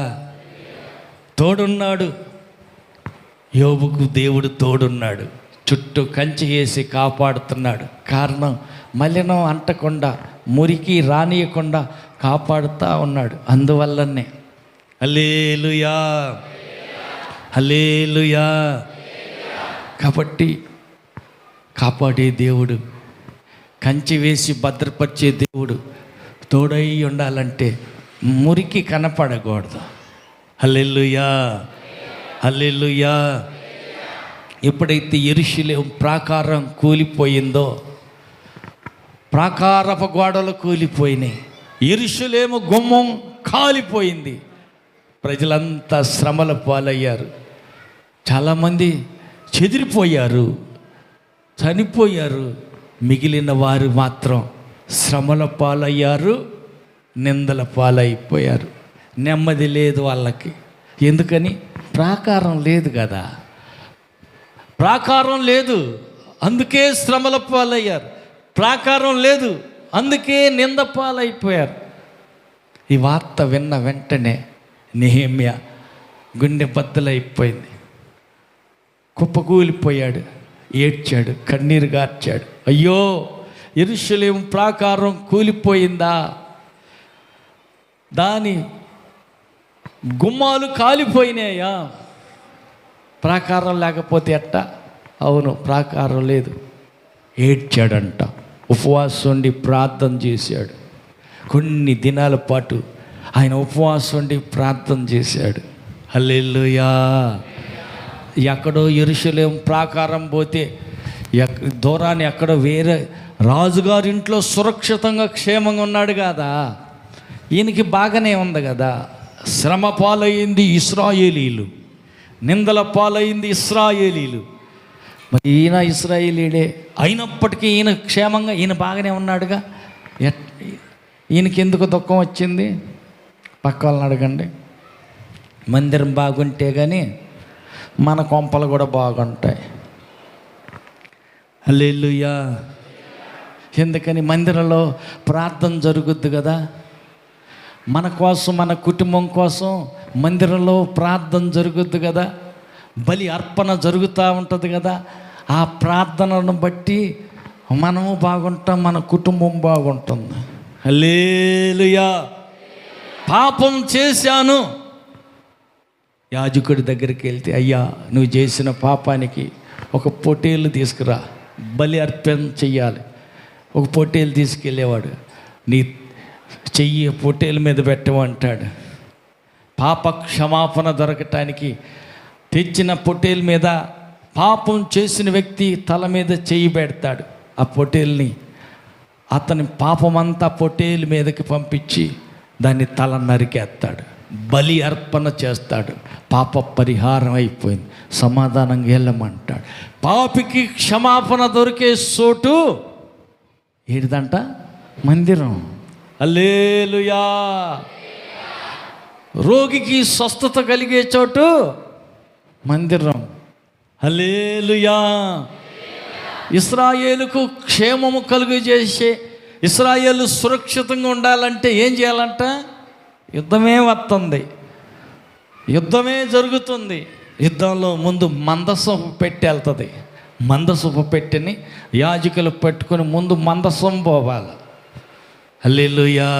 తోడున్నాడు. యోబుకు దేవుడు తోడున్నాడు. చుట్టూ కంచె వేసి కాపాడుతున్నాడు. కారణం, మలినం అంటకుండా, మురికి రానియకుండా కాపాడుతూ ఉన్నాడు. అందువల్లనే హల్లెలూయా, హల్లెలూయా. కాబట్టి కాపాడే దేవుడు, కంచె వేసి భద్రపరిచే దేవుడు తోడై ఉండాలంటే మురికి కనపడకూడదు. హల్లెలూయా, హల్లెలూయా. ఎప్పుడైతే యెరూషలేము ప్రాకారం కూలిపోయిందో, ప్రాకారపు గోడలు కూలిపోయినాయి, యెరూషలేము గుమ్మం కాలిపోయింది, ప్రజలంతా శ్రమల పాలయ్యారు. చాలామంది చెదిరిపోయారు, చనిపోయారు. మిగిలిన వారు మాత్రం శ్రమల పాలయ్యారు, నిందల పాలైపోయారు. నెమ్మది లేదు వాళ్ళకి. ఎందుకని? ప్రాకారం లేదు కదా, ప్రాకారం లేదు, అందుకే శ్రమల పాలయ్యారు. ప్రాకారం లేదు, అందుకే నింద పాలైపోయారు. ఈ వార్త విన్న వెంటనే నెహెమ్యా గుండె బద్దలైపోయింది, కుప్పకూలిపోయాడు, ఏడ్చాడు, కన్నీరు గార్చాడు. అయ్యో, యెరూషలేము ప్రాకారం కూలిపోయిందా, దాని గుమ్మాలు కాలిపోయినాయా, ప్రాకారం లేకపోతే ఎట్టా? అవును, ప్రాకారం లేదు. ఏడ్చాడంట, ఉపవాసం ఉండి ప్రార్థన చేశాడు. కొన్ని దినాల పాటు ఆయన ఉపవాసం ఉండి ప్రార్థన చేశాడు. హల్లెలూయా. ఎక్కడో యెరూషలేము ప్రాకారం పోతే దూరాన్ని ఎక్కడో వేరే రాజుగారింట్లో సురక్షితంగా క్షేమంగా ఉన్నాడు కదా, ఈయనకి బాగానే ఉంది కదా. శ్రమ పాలయ్యింది ఇశ్రాయేలీలు, నిందల పాలయ్యింది ఇశ్రాయేలీలు. మరి ఈయన ఇశ్రాయేలీడే అయినప్పటికీ ఈయన క్షేమంగా, ఈయన బాగానే ఉన్నాడుగా. ఈయనకి ఎందుకు దుఃఖం వచ్చింది? పక్క వాళ్ళని అడగండి. మందిరం బాగుంటే కానీ మన కొంపలు కూడా బాగుంటాయి. హల్లెలూయా. ఎందుకని? మందిరంలో ప్రార్థన జరుగుద్ది కదా, మన కోసం, మన కుటుంబం కోసం మందిరంలో ప్రార్థన జరుగుద్ది కదా, బలి అర్పణ జరుగుతూ ఉంటుంది కదా. ఆ ప్రార్థనను బట్టి మనము బాగుంటాం, మన కుటుంబం బాగుంటుంది. హల్లెలూయా. పాపం చేశాను, యాజకుడి దగ్గరికి వెళ్తే, అయ్యా నువ్వు చేసిన పాపానికి ఒక పొట్టేలు తీసుకురా, బలి అర్పణ చెయ్యాలి. ఒక పొట్టేలు తీసుకెళ్ళేవాడు, నీ చెయ్యి పొట్టేలు మీద పెట్టమంటాడు. పాప క్షమాపణ దొరకటానికి తెచ్చిన పొట్టేలు మీద పాపం చేసిన వ్యక్తి తల మీద చెయ్యి పెడతాడు. ఆ పొట్టేల్ని అతని పాపమంతా పొట్టేలు మీదకి పంపించి దాన్ని తల నరికేస్తాడు, బలి అర్పణ చేస్తాడు. పాప పరిహారం అయిపోయింది, సమాధానంగా వెళ్ళమంటాడు. పాపికి క్షమాపణ దొరికే చోటు ఏడిదంట? మందిరం. హల్లెలూయా. రోగికి స్వస్థత కలిగే చోటు మందిరం. హల్లెలూయా. ఇశ్రాయేలుకు క్షేమము కలుగజేసే, ఇశ్రాయేలు సురక్షితంగా ఉండాలంటే ఏం చేయాలంట? యుద్ధమే వస్తుంది, యుద్ధమే జరుగుతుంది. యుద్ధంలో ముందు మందసం పెట్టి వెళ్తుంది. మందసపు పెట్టిని యాజకులు పెట్టుకొని ముందు మందసం పోవాలి. హల్లెలూయా.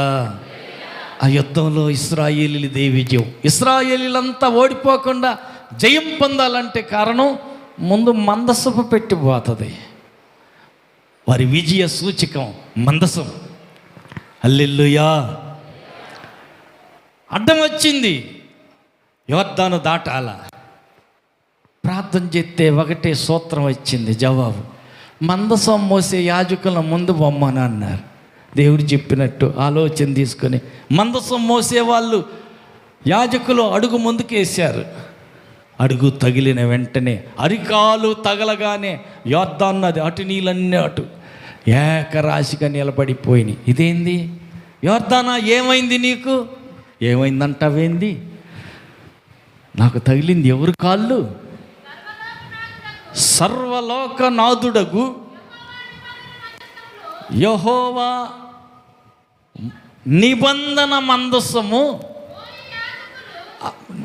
ఆ యుద్ధంలో ఇశ్రాయేలీలదే విజయం. ఇశ్రాయేలీలంతా ఓడిపోకుండా జయం పొందాలంటే కారణం ముందు మందసపు పెట్టిపోతుంది. వారి విజయ సూచకం మందసం. హల్లెలూయా. అడ్డం వచ్చింది, యోర్దాను దాటాల. ప్రార్థన చేస్తే ఒకటే సూత్రం వచ్చింది, జవాబు. మందసం మోసే యాజకులను ముందు బొమ్మని అన్నారు. దేవుడు చెప్పినట్టు ఆలోచన తీసుకొని మందసం మోసేవాళ్ళు యాజకులు అడుగు ముందుకేశారు. అడుగు తగిలిన వెంటనే అరికాలు తగలగానే యోర్దాను నది అటు నీళ్ళన్నీ అటు ఏకరాశిగా నిలబడిపోయినాయి. ఇదేంది యోర్దానా, ఏమైంది నీకు? ఏమైందంటావేంది? నాకు తగిలింది ఎవరు కాళ్ళు? సర్వలోకనాథుడగు యెహోవా నిబంధన మందసము.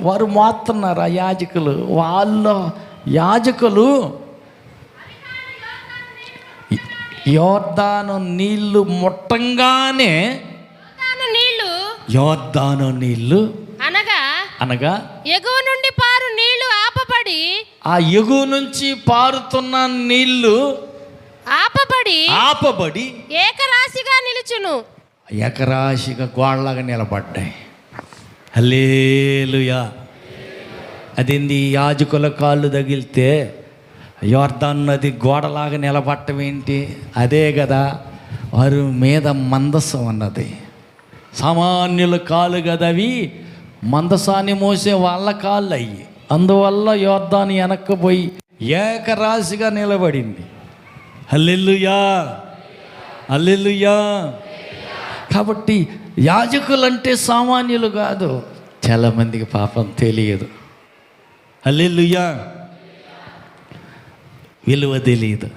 వారు మోస్తున్నారు, ఆ యాజకులు. యాజకులు యోర్దాను నీళ్లు ముట్టంగానే, యోర్దాను నీళ్లు అనగా ఎగువ నుండి పారు నీళ్లు ఆపబడి, ఆ ఎగువ నుంచి పారుతున్న నీళ్లు ఆపబడి ఏకరాశిగా నిలుచును. ఏకరాశిగా గోడలాగా నిలబడ్డాయి. హల్లెలూయా. అదేంది? యాజకుల కాళ్ళు తగిలితే యోర్దాను నది గోడలాగా నిలబడటం ఏంటి? అదే కదా, వారి మీద మందసం అన్నది. సామాన్యుల కాళ్ళు కదా అవి, మందసాన్ని మోసే వాళ్ళ కాళ్ళు అయ్యి. అందువల్ల యోర్దాను వెనక్కిపోయి ఏకరాశిగా నిలబడింది. హల్లెలూయా. హల్లెలూయా. కాబట్టి యాజకులంటే సామాన్యులు కాదు. చాలామందికి పాపం తెలియదు. హల్లెలూయా. విలువ తెలియదు,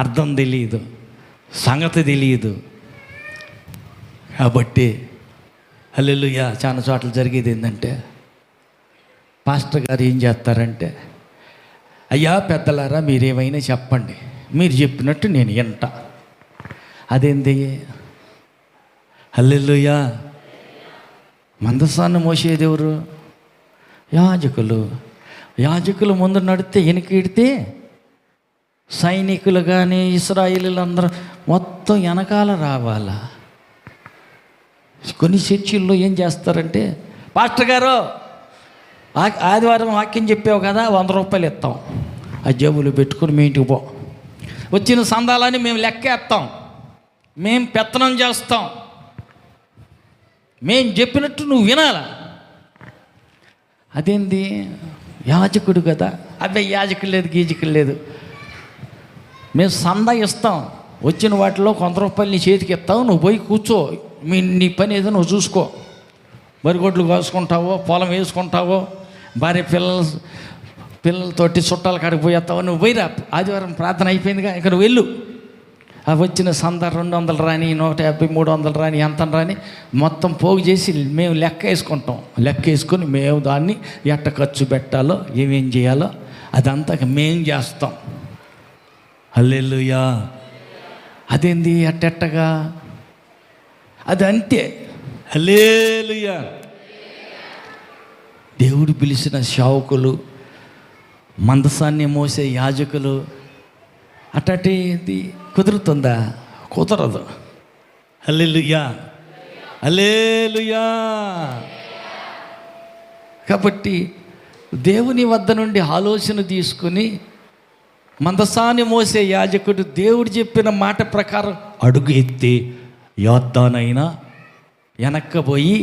అర్థం తెలియదు, సంగతి తెలియదు. కాబట్టి హల్లెలూయా చాలా చోట్ల జరిగేది ఏంటంటే, పాస్టర్ గారు ఏం చేస్తారంటే, అయ్యా పెద్దలారా మీరేమైనా చెప్పండి, మీరు చెప్పినట్టు నేను వింటా. అదేంది? హల్లెలూయా. మందసాన్ని మోసేది ఎవరు? యాజకులు. యాజకులు ముందు నడితే వెనకిడితే సైనికులు కానీ ఇశ్రాయేలీలందరూ మొత్తం వెనకాల రావాలా. కొన్ని చర్చిల్లో ఏం చేస్తారంటే, పాస్టర్ గారు ఆదివారం వాక్యం చెప్పావు కదా, 100 రూపాయలు ఇస్తాం, ఆ జేబులు పెట్టుకుని మీ ఇంటికి పో, వచ్చిన సందాలని మేము లెక్కేస్తాం, మేము పెత్తనం చేస్తాం, మేము చెప్పినట్టు నువ్వు వినాలా. అదేంది? యాజకుడు కదా. అబ్బాయి యాజకులు లేదు, గీజకులు లేదు, మేము సందా ఇస్తాం, వచ్చిన వాటిలో 100 రూపాయలు నీ చేతికి ఇస్తావు, నువ్వు పోయి కూర్చో, నీ పని ఏదో నువ్వు చూసుకో, బరిగొడ్లు కోసుకుంటావో, పొలం వేసుకుంటావో, భార్య పిల్లలతోటి చుట్టాల కాడికి పోయేస్తావో, నువ్వు పోయిరా, ఆదివారం ప్రార్థన అయిపోయిందిగా, ఇక నువ్వు వెళ్ళు. ఆ వచ్చిన సంద 200 రాని, 150, 300 రాని, ఎంత రాని మొత్తం పోగు చేసి మేము లెక్క వేసుకుంటాం. లెక్క వేసుకొని మేము దాన్ని ఎట్ట ఖర్చు పెట్టాలో, ఏమేం చేయాలో అదంతా మేం చేస్తాం. హల్లెలూయా. అదేంది అట్టెట్టగా? అది అంతే. హల్లెలూయా. దేవుడు పిలిచిన సేవకులు, మందసాన్ని మోసే యాజకులు అట్టటి కుదురుతుందా? కుదరదు. హల్లెలూయా, హల్లెలూయా. కాబట్టి దేవుని వద్ద నుండి ఆలోచన తీసుకుని మందసాన్ని మోసే యాజకుడు దేవుడు చెప్పిన మాట ప్రకారం అడుగు ఎత్తి యోర్దానైనా వెనక్కపోయి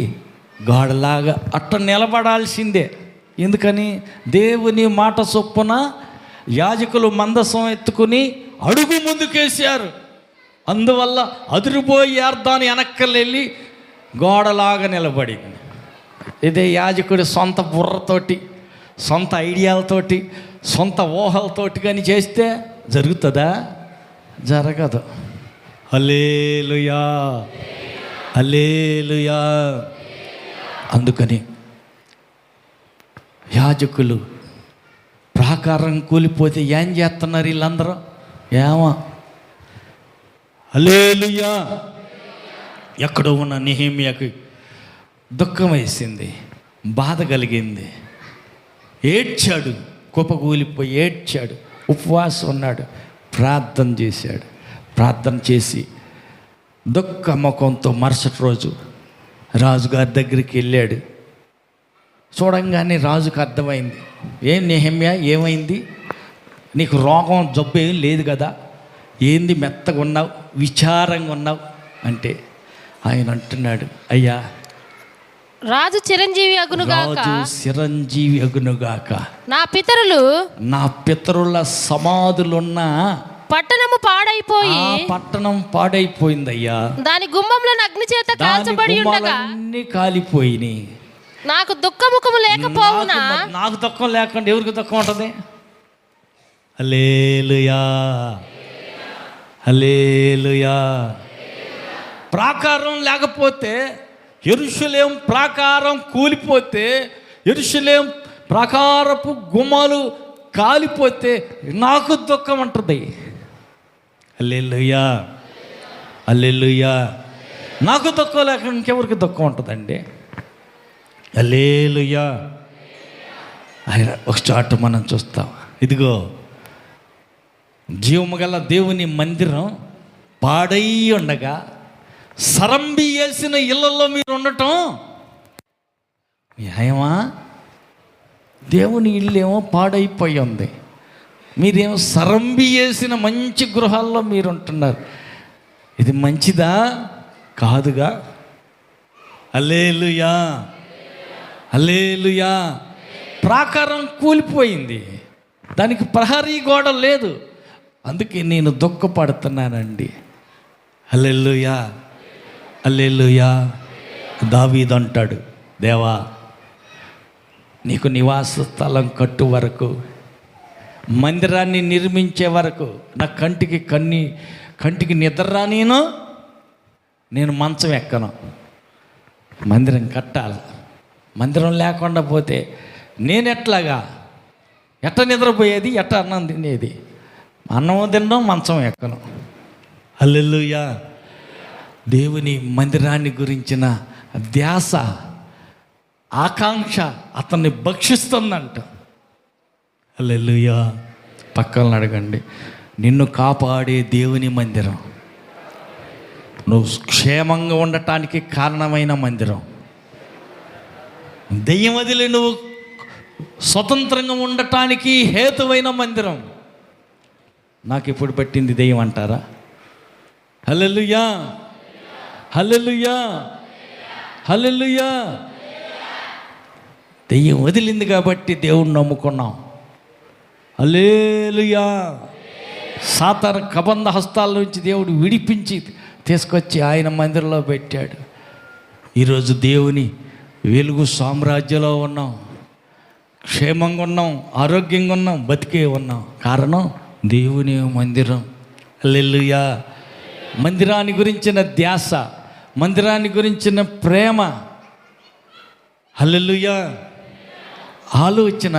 గాడలాగా అట్ట నిలబడాల్సిందే. ఎందుకని? దేవుని మాట చొప్పున యాజకులు మందసం ఎత్తుకుని అడుగు ముందుకేసారు. అందువల్ల అదిరిపోయి యోర్దాను వెనక్కలెళ్ళి గోడలాగా నిలబడింది. ఇదే యాజకుడి సొంత బుర్రతోటి, సొంత ఐడియాలతోటి, సొంత ఊహలతోటి కానీ చేస్తే జరుగుతుందా? జరగదు. హల్లెలూయా, హల్లెలూయా. అందుకని యాజకులు ప్రాకారం కూలిపోతే ఏం చేస్తున్నారు వీళ్ళందరూ? ఏమో. హల్లెలూయా. ఎక్కడో ఉన్న నెహెమ్యాకి దుఃఖం వేసింది, బాధ కలిగింది, ఏడ్చాడు, కుప్పకూలిపోయి ఏడ్చాడు, ఉపవాసం ఉన్నాడు, ప్రార్థన చేశాడు. ప్రార్థన చేసి దుఃఖ ముఖంతో మరుసటి రోజు రాజుగారి దగ్గరికి వెళ్ళాడు. చూడంగానే రాజుకు అర్థమైంది, ఏం నెహెమ్యా ఏమైంది? నీకు రోగం జబ్బు ఏం లేదు కదా, ఏంది మెత్తగా ఉన్నావు, విచారంగా ఉన్నావు అంటే ఆయన అంటున్నాడు, అయ్యా రాజు చిరంజీవి అగునుగాక, రాజు చిరంజీవి అగునుగాక, నా పితరుల సమాధులున్న పట్టణము పాడైపోయి, పట్టణం పాడైపోయిందయ్యా, దాని గుమ్మంలో అగ్ని చేత కాల్చబడి ఉండగా అన్ని కాలిపోయినాయి. నాకు దుఃఖముఖము లేకపోవునా? నాకు దుఃఖం లేకుండా ఎవరికి దుఃఖం ఉంటుంది? హల్లెలూయా, హల్లెలూయా. ప్రాకారం లేకపోతే, యెరూషలేము ప్రాకారం కూలిపోతే, యెరూషలేము ప్రాకారపు గుమ్మాలు కాలిపోతే నాకు దుఃఖం అంటుంది. హల్లెలూయా, హల్లెలూయా. నాకు దుఃఖం లేకుండా ఇంకెవరికి దుఃఖం ఉంటుందండి? హల్లెలూయా. ఒక చాటు మనం చూస్తాం, ఇదిగో జీవము గల దేవుని మందిరం పాడై ఉండగా సరంబి వేసిన ఇళ్ళల్లో మీరు ఉండటం న్యాయమా? దేవుని ఇల్లేమో పాడైపోయి ఉంది, మీరేమో సరంబి వేసిన మంచి గృహాల్లో మీరు ఉంటున్నారు. ఇది మంచిదా? కాదుగా. హల్లెలూయా, హల్లెలూయా. ప్రాకారం కూలిపోయింది, దానికి ప్రహరీ గోడ లేదు, అందుకే నేను దుఃఖపడుతున్నానండి. హల్లెలూయా, హల్లెలూయా. దావీదు అంటాడు, దేవా నీకు నివాస స్థలం కట్టు వరకు, మందిరాన్ని నిర్మించే వరకు నా కంటికి నిద్ర రానీను, నేను మంచం ఎక్కను. మందిరం కట్టాలి. మందిరం లేకుండా పోతే నేను ఎట్ట నిద్రపోయేది, ఎట్ట అన్నం తినేది? అన్నం తినడం, మంచం ఎక్కను. హల్లెలూయా. దేవుని మందిరాన్ని గురించిన ధ్యాస, ఆకాంక్ష అతన్ని భక్షిస్తుందంట. హల్లెలూయా. పక్కన అడగండి, నిన్ను కాపాడే దేవుని మందిరం, నువ్వు క్షేమంగా ఉండటానికి కారణమైన మందిరం, దెయ్యం వదిలి నువ్వు స్వతంత్రంగా ఉండటానికి హేతువైన మందిరం. నాకు ఇప్పుడు పట్టింది దెయ్యం అంటారా? హల్లెలూయా, హల్లెలూయా, హల్లెలూయా. దెయ్యం వదిలింది కాబట్టి దేవుణ్ణి నమ్ముకున్నాం. హల్లెలూయా. సాతాను కబంధ హస్తాల నుంచి దేవుడు విడిపించి తీసుకొచ్చి ఆయన మందిరంలో పెట్టాడు. ఈరోజు దేవుని వెలుగు సామ్రాజ్యంలో ఉన్నాం, క్షేమంగా ఉన్నాం, ఆరోగ్యంగా ఉన్నాం, బతికే ఉన్నాం. కారణం దేవుని మందిరం. హల్లెలూయా. మందిరాన్ని గురించిన ధ్యాస, మందిరాన్ని గురించిన ప్రేమ, హల్లెలూయా, ఆలోచన.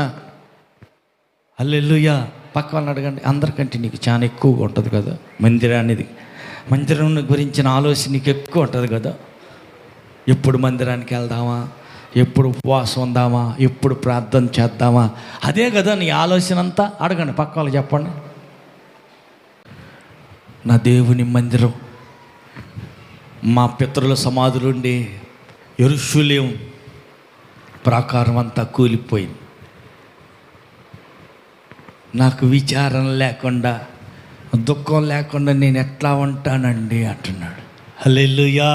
హల్లెలూయా. పక్క వాళ్ళని అడగండి, అందరికంటే నీకు చాలా ఎక్కువగా ఉంటుంది కదా మందిరం గురించిన ఆలోచన నీకు ఎక్కువ ఉంటుంది కదా. ఎప్పుడు మందిరానికి వెళ్దామా, ఎప్పుడు ఉపవాసం ఉందామా, ఎప్పుడు ప్రార్థన చేద్దామా, అదే కదా నీ ఆలోచన అంతా. అడగండి, పక్క వాళ్ళు చెప్పండి. నా దేవుని మందిరం, మా పితరుల సమాధులుండి యెరూషలేము ప్రాకారం అంతా కూలిపోయింది. నాకు విచారం లేకుండా, దుఃఖం లేకుండా నేను ఎట్లా ఉంటానండి అంటున్నాడు. హల్లెలూయా.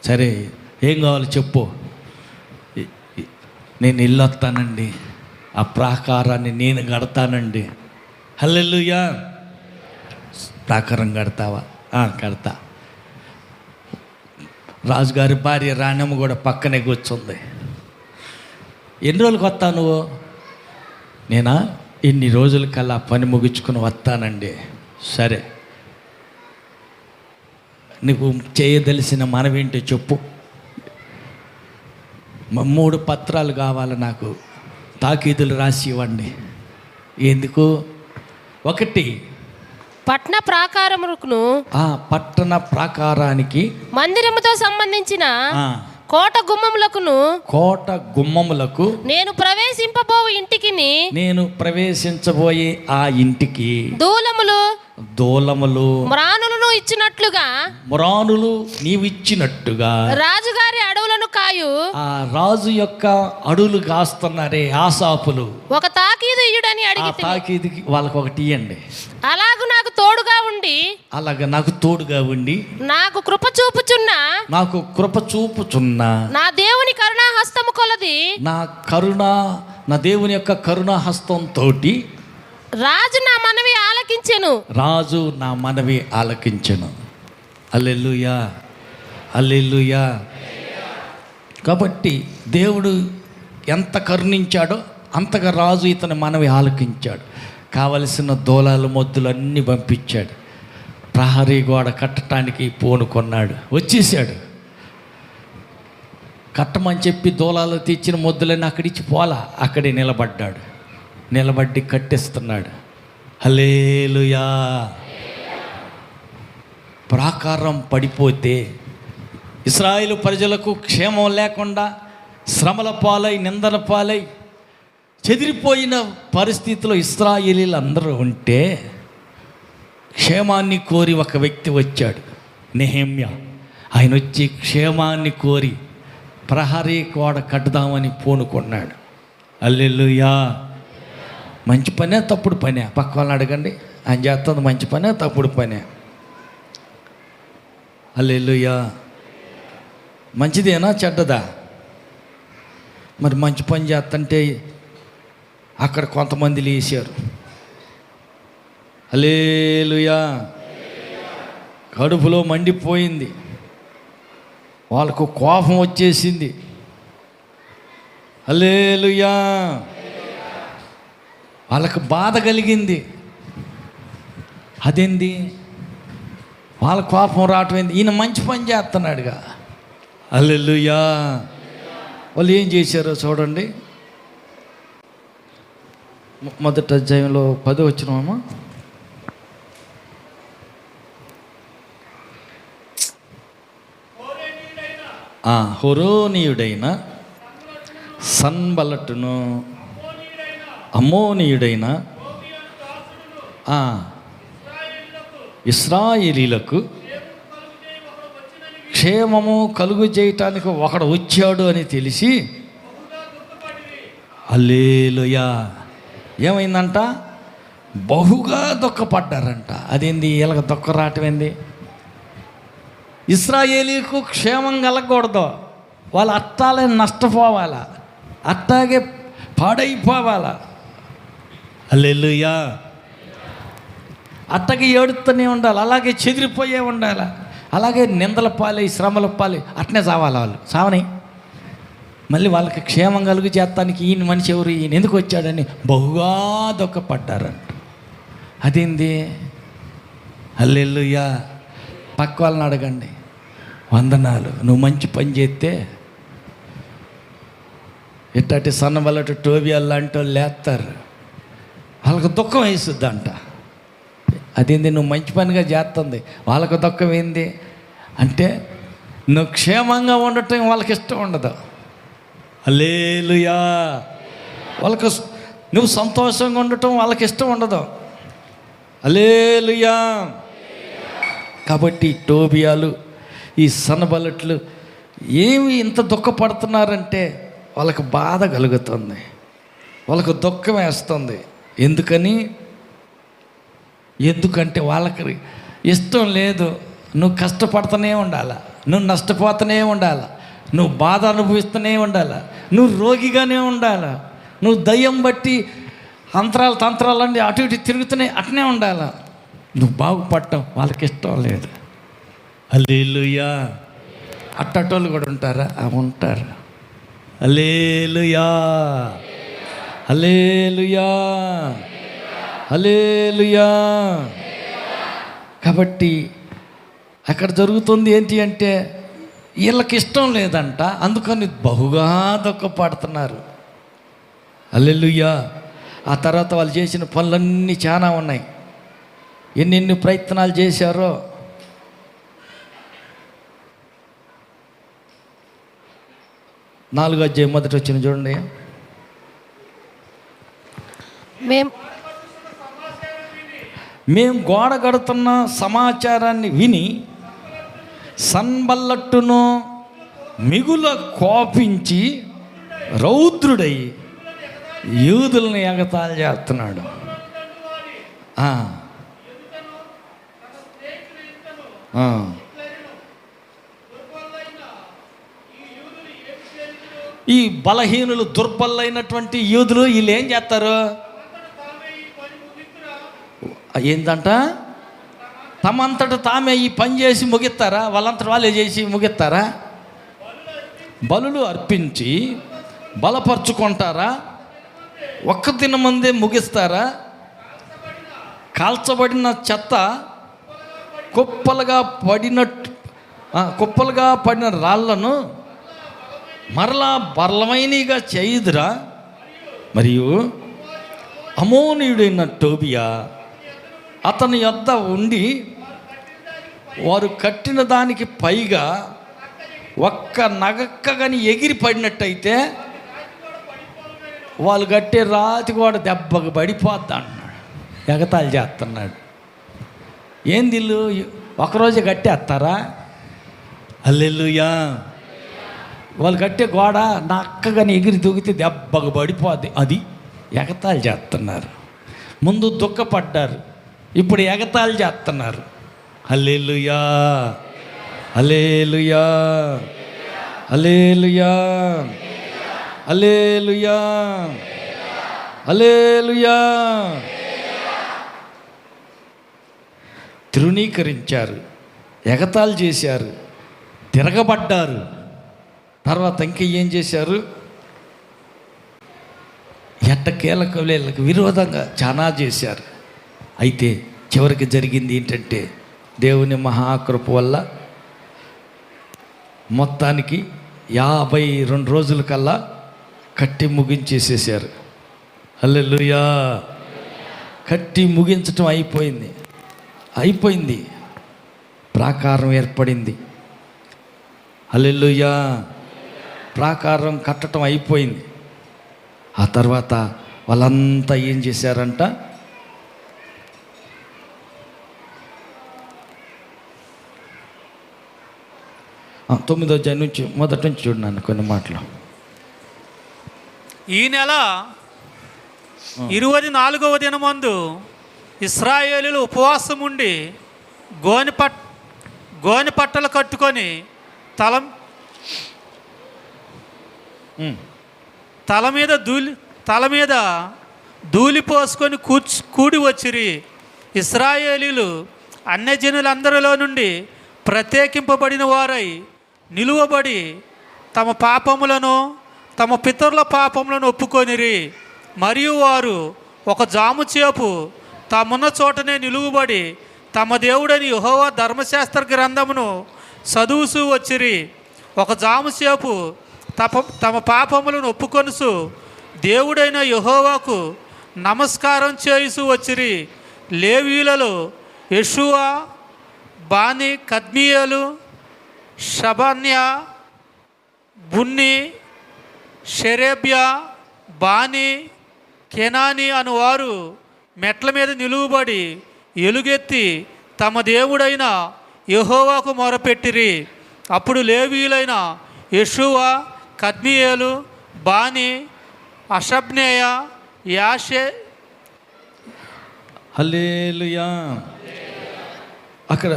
సరే, ఏం కావాలో చెప్పు, నేను ఇల్లు వస్తానండి, ఆ ప్రాకారాన్ని నేను కడతానండి. హల్లెలూయా. ప్రాకారం కడతావా? కడతా. రాజుగారి భార్య రాణమ్మ కూడా పక్కనే కూర్చుంది. ఎన్ని రోజులకు వస్తావు నువ్వు? నేనా ఇన్ని రోజులకల్లా పని ముగించుకుని వస్తానండి. సరే, నీకు చేయదలిసిన మనవేంటో చెప్పు. 3 పత్రాలు కావాలి నాకు, తాకీదులు రాసి ఇవ్వండి. ఎందుకు? 1, పట్టణ ప్రాకారమును, పట్టణ ప్రాకారానికి మందిరముతో సంబంధించిన కోట గుమ్మములకు నేను ప్రవేశించబోయే ఆ ఇంటికి దూలములు మ్రానులను ఇచ్చినట్లుగా, మ్రానులు నీవిచ్చినట్టుగా రాజుగారి అడవులను కాయు, ఆ రాజు యొక్క అడవులు కాస్తున్నారే ఆసాపులు, ఒక తాకీదు ఇయ్యుడని అడిగి, తాకీదుకి వాళ్ళకి ఒకటి ఇయ్యండి. అలాగూ నాకు తోడుగా ఉండి నాకు కృప చూపుచున్న నా దేవుని కరుణా హస్తము కొలది, నా దేవుని యొక్క కరుణా హస్తంతో రాజు నా మనవి ఆలకించెను. హల్లెలూయా, హల్లెలూయా. కాబట్టి దేవుడు ఎంత కరుణించాడో అంతగా రాజు ఇతని మనవి ఆలకించాడు. కావలసిన దూలాలు మొద్దులు అన్నీ పంపించాడు. ప్రహరీ గోడ కట్టడానికి పూనుకొన్నాడు, వచ్చేసాడు. కట్టమని చెప్పి దూలాలు తెచ్చిన మొద్దులన్నీ అక్కడిచ్చి పోలా, అక్కడే నిలబడి కట్టేస్తున్నాడు. హల్లెలూయా. ప్రాకారం పడిపోతే ఇశ్రాయేలు ప్రజలకు క్షేమం లేకుండా శ్రమల పాలై, నిందల పాలై, చెదిరిపోయిన పరిస్థితిలో ఇశ్రాయేలీలు అందరూ ఉంటే క్షేమాన్ని కోరి ఒక వ్యక్తి వచ్చాడు, నెహెమ్యా. ఆయన వచ్చి క్షేమాన్ని కోరి ప్రహరీ గోడ కట్టుదామని పూనుకున్నాడు. హల్లెలూయా. మంచి పనే తప్పుడు పనే? పక్క వాళ్ళని అడగండి, ఆయన చేస్తుంది మంచి పనే తప్పుడు పనే? హల్లెలూయా. మంచిదేనా చెడ్డదా? మరి మంచి పని చేస్తుంటే అక్కడ కొంతమంది లేచారు. హల్లెలూయా. కడుపులో మండిపోయింది, వాళ్ళకు కోపం వచ్చేసింది. హల్లెలూయా. వాళ్ళకు బాధ కలిగింది. అదేంది వాళ్ళ కోపం రావటం ఏంది? ఈయన మంచి పని చేస్తున్నాడుగా. హల్లెలూయా. వాళ్ళు ఏం చేశారో చూడండి. మొదటి అధ్యాయంలో 10 వచ్చినామా? హోరోనీయుడైన సన్బల్లటును అమ్మోనీయుడైన ఇశ్రాయేలీలకు క్షేమము కలుగు చేయటానికి ఒకడు వచ్చాడు అని తెలిసి హల్లెలూయా. ఏమైందంట? బహుగా దుఃఖపడ్డారంట. అదేంది వీళ్ళకి దుఃఖం రావటం ఏంది? ఇశ్రాయేలీకు క్షేమం కలగకూడదు, వాళ్ళు అట్టాలే నష్టపోవాలా, అట్టాగే పాడైపోవాలా. హల్లెలూయా. అట్టగే ఏడుతూనే ఉండాలి, అలాగే చెదిరిపోయే ఉండాలి, అలాగే నిందల పాలి శ్రమల పాలి అట్నే చావాలి. వాళ్ళు చావని మళ్ళీ వాళ్ళకి క్షేమం కలుగు చేస్తానికి ఈయన మనిషి ఎవరు, ఈయన ఎందుకు వచ్చాడని బహుగా దుఃఖపడ్డారంట. అదేంది? హల్లెలూయా. పక్క వాళ్ళని అడగండి, వందనాలు, నువ్వు మంచి పని చేస్తే ఇట్టటి సన్నబల్లటి టోబియాలు లాంటి వాళ్ళు లేస్తారు, వాళ్ళకి దుఃఖం వేస్తుందంట. అదేంది? నువ్వు మంచి పనిగా చేస్తుంది, వాళ్ళకు దుఃఖం ఏంది అంటే నువ్వు క్షేమంగా ఉండటం వాళ్ళకి ఇష్టం ఉండదు. హల్లెలూయా. వాళ్ళకు నువ్వు సంతోషంగా ఉండటం వాళ్ళకి ఇష్టం ఉండదు. హల్లెలూయా. కాబట్టి టోబియాలు, ఈ సన్నబల్లట్లు ఏమి ఇంత దుఃఖపడుతున్నారంటే వాళ్ళకు బాధ కలుగుతుంది, వాళ్ళకు దుఃఖం వేస్తుంది. ఎందుకంటే వాళ్ళకి ఇష్టం లేదు. నువ్వు కష్టపడుతూనే ఉండాలి, నువ్వు నష్టపోతూనే ఉండాలి, నువ్వు బాధ అనుభవిస్తూనే ఉండాలి, నువ్వు రోగిగానే ఉండాలి, నువ్వు దయ్యం బట్టి అంతరాలు తంత్రాలన్నీ అటు ఇటు తిరుగుతూనే అట్నే ఉండాలి. నువ్వు బాగుపడటం వాళ్ళకి ఇష్టం లేదు. హల్లెలూయా. అట్టటోళ్ళు కూడా ఉంటారా? ఉంటారు. హల్లెలూయా. హల్లెలూయా. హల్లెలూయా. కాబట్టి అక్కడ జరుగుతుంది ఏంటి అంటే వీళ్ళకి ఇష్టం లేదంట, అందుకని బహుగా దుఃఖపడుతున్నారు. హల్లెలూయా. ఆ తర్వాత వాళ్ళు చేసిన పనులన్నీ చాలా ఉన్నాయి. ఎన్నెన్ని ప్రయత్నాలు చేశారో. నాలుగో అధ్యాయం మొదటి వచ్చిన చూడండి. మేము గోడ కడుతున్న సమాచారాన్ని విని సన్బల్లట్టును మిగుల కోపించి రౌద్రుడై యూదులను ఎగతాళి చేస్తున్నాడు. ఈ బలహీనులు, దుర్బలైనటువంటి యూదులు వీళ్ళు ఏం చేస్తారు? ఏంటంట? తమంతట తామే ఈ పని చేసి ముగిస్తారా? వాళ్ళంతట వాళ్ళే చేసి ముగిస్తారా? బలులు అర్పించి బలపరుచుకుంటారా? ఒక్క దినమందే ముగిస్తారా? కాల్చబడిన చెత్త కుప్పలుగా పడిన రాళ్లను మరలా బలమైనగా చేయుదురా? మరియు అమోనీయుడైన టోబియా అతని యొద్ద ఉండి వారు కట్టిన దానికి పైగా ఒక్క నగక్క కానీ ఎగిరి పడినట్టయితే వాళ్ళు కట్టే రాతి కూడా దెబ్బకు పడిపోద్ది అంటున్నాడు. ఎగతాళి చేస్తున్నాడు. ఏంది ఇల్లు ఒకరోజే కట్టేస్తారా? హల్లెలూయా. వాళ్ళు కట్టే గోడ నక్కగాని ఎగిరి దూకితే దెబ్బకు పడిపోద్ది. అది ఎగతాళి చేస్తున్నారు. ముందు దుఃఖపడ్డారు, ఇప్పుడు ఎగతాళి చేస్తున్నారు. హల్లెలూయా. హల్లెలూయా. హల్లెలూయా. హల్లెలూయా. హల్లెలూయా. తృణీకరించారు, ఎగతాళి చేశారు, తిరగబడ్డారు. తర్వాత ఇంకా ఏం చేశారు? ఎట్టకేలకు వీళ్ళకి విరోధంగా చాలా చేశారు. అయితే చివరికి జరిగింది ఏంటంటే దేవుని మహాకృప వల్ల మొత్తానికి 52 రోజుల కల్లా కట్టి ముగించేసేసారు. హల్లెలూయా. కట్టి ముగించటం అయిపోయింది. ప్రాకారం ఏర్పడింది. హల్లెలూయా. ప్రాకారం కట్టడం అయిపోయింది. ఆ తర్వాత వాళ్ళంతా ఏం చేశారంట, తొమ్మిదో అధ్యాయం నుంచి మొదటి నుంచి చూడన్నాను కొన్ని మాటలు. ఈ నెల 24వ దినమందు ఇశ్రాయేలీయులు ఉపవాసం ఉండి గోనె పట్టలు కట్టుకొని తల మీద ధూళి పోసుకొని కూడి వచ్చిరి. ఇశ్రాయేలీయులు అన్యజనులందరిలో నుండి ప్రత్యేకింపబడిన వారై నిలువబడి తమ పాపములను తమ పితరుల పాపములను ఒప్పుకొనిరి. మరియు వారు ఒక జాముచేపు తామున్న చోటనే నిలువబడి తమ దేవుడని యెహోవా ధర్మశాస్త్ర గ్రంథమును చదువుతూ వచ్చిరి. ఒక జాముసేపు తమ పాపములను ఒప్పుకొనుసు దేవుడైన యెహోవాకు నమస్కారం చేయుచూ వచ్చిరి. లేవీయులలో యెషూవా, బాని, కద్మియేలు, షబన్యా, బున్ని, షెరేబ్యా, బాని, కెనాని అనువారు మెట్ల మీద నిలువబడి ఎలుగెత్తి తమ దేవుడైన యెహోవాకు మొరపెట్టిరి. అప్పుడు లేవీయులైన యెషూవా, కద్మియేలు, బాని, అషబ్నేయ, యాషే. హల్లెలూయా. అక్కడ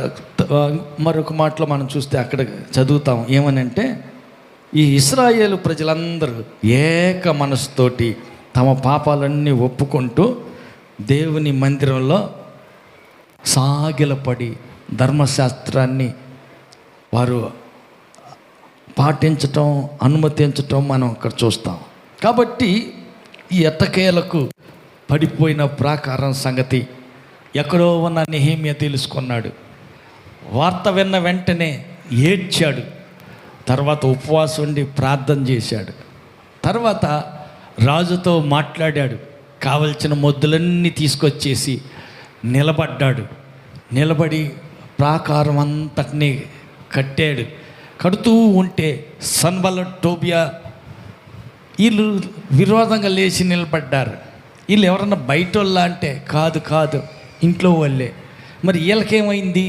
మరొక మాటలో మనం చూస్తే అక్కడ చదువుతాం ఏమనంటే, ఈ ఇశ్రాయేలు ప్రజలందరూ ఏక మనసుతోటి తమ పాపాలన్నీ ఒప్పుకుంటూ దేవుని మందిరంలో సాగిలపడి ధర్మశాస్త్రాన్ని వారు పాటించటం, అనుమతించటం మనం అక్కడ చూస్తాం. కాబట్టి ఈ ఎట్టకేలకు పడిపోయిన ప్రాకారం సంగతి ఎక్కడో ఉన్న నెహెమ్యా తెలుసుకున్నాడు. వార్త విన్న వెంటనే ఏడ్చాడు. తర్వాత ఉపవాసం ఉండి ప్రార్థన చేశాడు. తర్వాత రాజుతో మాట్లాడాడు. కావలసిన మొద్దులన్నీ తీసుకొచ్చేసి నిలబడ్డాడు. నిలబడి ప్రాకారం అంతటినీ కట్టాడు. కడుతూ ఉంటే సన్బల్లత్, టోబియా వీళ్ళు విరోధంగా లేచి నిలబడ్డారు. వీళ్ళు ఎవరన్నా బయట వాళ్ళ అంటే కాదు, ఇంట్లో వాళ్ళే. మరి వీళ్ళకేమైంది?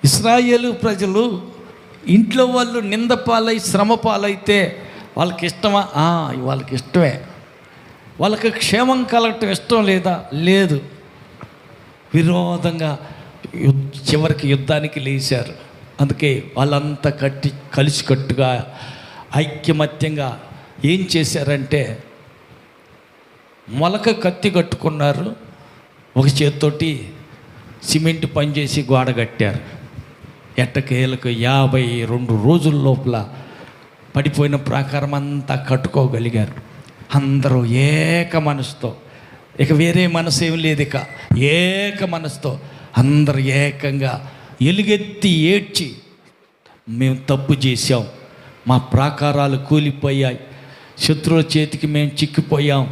ఇశ్రాయేలు ప్రజలు ఇంట్లో వాళ్ళు నిందపాలై శ్రమ పాలైతే వాళ్ళకి ఇష్టమా? వాళ్ళకి ఇష్టమే. వాళ్ళకి క్షేమం కలగటం ఇష్టం లేదా? లేదు. విరోధంగా చివరికి యుద్ధానికి లేచారు. అందుకే వాళ్ళంతా కలిసికట్టుగా ఐక్యమత్యంగా ఏం చేశారంటే, మొలక కత్తి కట్టుకున్నారు. ఒక చేత్తోటి సిమెంట్ పనిచేసి గోడ కట్టారు. ఎట్టకేలకు 52 రోజుల లోపల పడిపోయిన ప్రాకారం అంతా కట్టుకోగలిగారు. అందరూ ఏక మనసుతో, ఇక వేరే మనసు ఏం లేదు, ఇక ఏక మనసుతో అందరూ ఏకంగా ఎలుగెత్తి ఏడ్చి, మేము తప్పు చేశాం, మా ప్రాకారాలు కూలిపోయాయి, శత్రువుల చేతికి మేము చిక్కిపోయాం,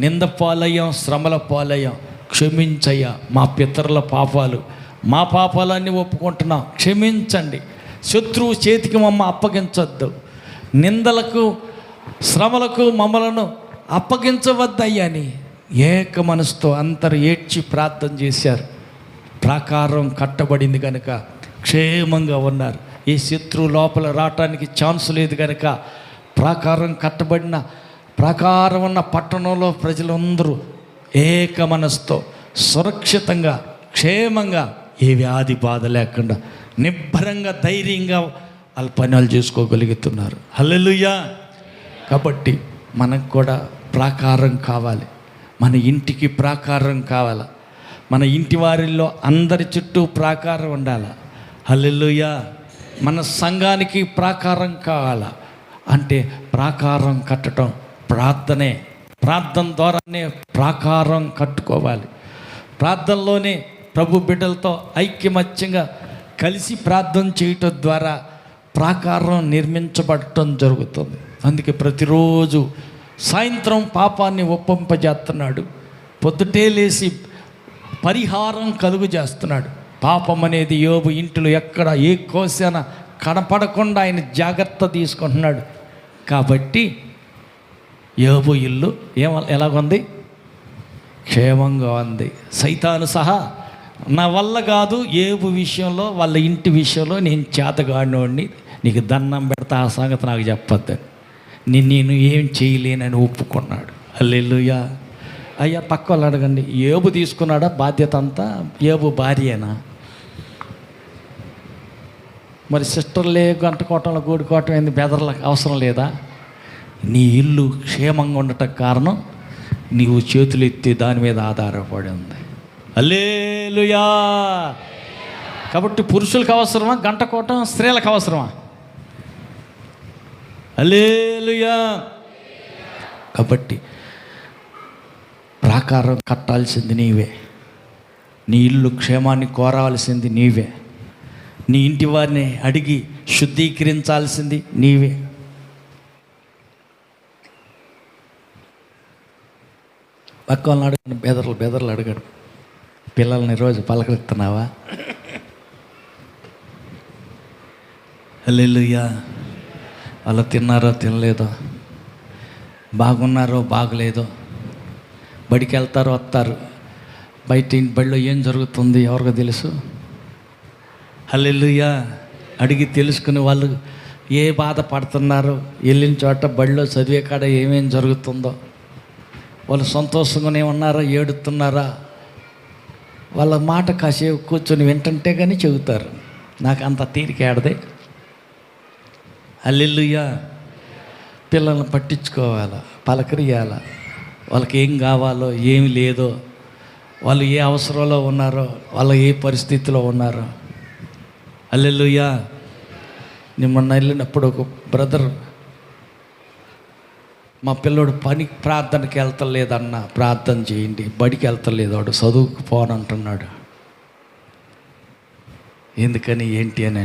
నింద పాలయ్యాం, శ్రమల పాలయ్యాం, క్షమించయ్యా, మా పితరుల పాపాలు, మా పాపాలన్నీ ఒప్పుకుంటున్నాం, క్షమించండి, శత్రువు చేతికి మమ్మ అప్పగించొద్దు, నిందలకు శ్రమలకు మమ్మలను అప్పగించవద్దయ్యా అని ఏక మనసుతో అందరు ఏడ్చి ప్రార్థన చేశారు. ప్రాకారం కట్టబడింది కనుక క్షేమంగా ఉన్నారు. ఏ శత్రువు లోపల రావటానికి ఛాన్స్ లేదు కనుక ప్రాకారం కట్టబడిన ప్రాకారం ఉన్న పట్టణంలో ప్రజలందరూ ఏక మనసుతో సురక్షితంగా క్షేమంగా ఏ వ్యాధి బాధ లేకుండా నిబ్బరంగా ధైర్యంగా వాళ్ళ పనులు చేసుకోగలుగుతున్నారు. హల్లెలూయా. కాబట్టి మనకు కూడా ప్రాకారం కావాలి. మన ఇంటికి ప్రాకారం కావాలి. మన ఇంటి వారిలో అందరి చుట్టూ ప్రాకారం ఉండాలి. హల్లెలూయా. మన సంఘానికి ప్రాకారం కావాలా అంటే ప్రాకారం కట్టడం ప్రార్థనే. ప్రార్థన ద్వారానే ప్రాకారం కట్టుకోవాలి. ప్రార్థనలోనే ప్రభు బిడ్డలతో ఐక్యమత్యంగా కలిసి ప్రార్థన చేయటం ద్వారా ప్రాకారం నిర్మించబడటం జరుగుతుంది. అందుకే ప్రతిరోజు సాయంత్రం పాపాన్ని ఒప్పింపజేస్తున్నాడు, పొద్దుటే లేచి పరిహారం కలుగు చేస్తున్నాడు. పాపం అనేది యోబు ఇంటిలో ఎక్కడ ఏ కోశాన కనపడకుండా ఆయన జాగ్రత్త తీసుకుంటున్నాడు. కాబట్టి యోబు ఇల్లు ఎలాగుంది? క్షేమంగా ఉంది. సైతాను సహా నా వల్ల కాదు, యోబు విషయంలో వాళ్ళ ఇంటి విషయంలో నేను చేతగాడినోడిని, నీకు దండం పెడతా, ఆ సంగతి నాకు చెప్పొద్దు, నేను ఏం చేయలేనని ఒప్పుకున్నాడు. హల్లెలూయా. అయ్యా పక్క వాళ్ళు అడగండి, యోబు తీసుకున్నాడా బాధ్యత అంతా? యోబు భార్యేనా? మరి సిస్టర్లే గంటకోవటంలో గూడుకోవటం ఏంది? బెదర్లకు అవసరం లేదా? నీ ఇల్లు క్షేమంగా ఉండటం కారణం నీవు చేతులు ఎత్తి దాని మీద ఆధారపడి ఉంది. హల్లెలూయా. కాబట్టి పురుషులకు అవసరమా గంటకోవటం? స్త్రీలకు అవసరమా? హల్లెలూయా. కాబట్టి ప్రాకారం కట్టాల్సింది నీవే, నీ ఇల్లు క్షేమాన్ని కోరాల్సింది నీవే, నీ ఇంటి వారిని అడిగి శుద్ధీకరించాల్సింది నీవే. పక్క వాళ్ళని అడగండి, బెదర్లు అడగండి, పిల్లల్ని రోజు పలకరిస్తున్నావా? హల్లెలూయా. వాళ్ళు తిన్నారో తినలేదో, బాగున్నారో బాగలేదో, బడికి వెళ్తారో వస్తారు, బడిలో ఏం జరుగుతుంది ఎవరికో తెలుసు. హల్లెలూయా. అడిగి తెలుసుకుని వాళ్ళు ఏ బాధపడుతున్నారో, వెళ్ళిన చోట బడిలో చదివే కాడ ఏమేం జరుగుతుందో, వాళ్ళు సంతోషంగానే ఉన్నారా ఏడుతున్నారా, వాళ్ళ మాట కాసేపు కూర్చొని వింటుంటే కానీ చెబుతారు. నాకు అంత తీరిక ఏడదే. హల్లెలూయా. పిల్లల్ని పట్టించుకోవాలా, పలకరియాలా, వాళ్ళకి ఏం కావాలో ఏమి లేదో, వాళ్ళు ఏ అవసరంలో ఉన్నారో, వాళ్ళు ఏ పరిస్థితిలో ఉన్నారో. హల్లెలూయా. మొన్న వెళ్ళినప్పుడు ఒక బ్రదర్, మా పిల్లోడు పనికి ప్రార్థనకి వెళ్తలేదన్న, ప్రార్థన చేయండి, బడికి వెళ్తలేదు, వాడు చదువుకు పోనంటున్నాడు. ఎందుకని ఏంటి అని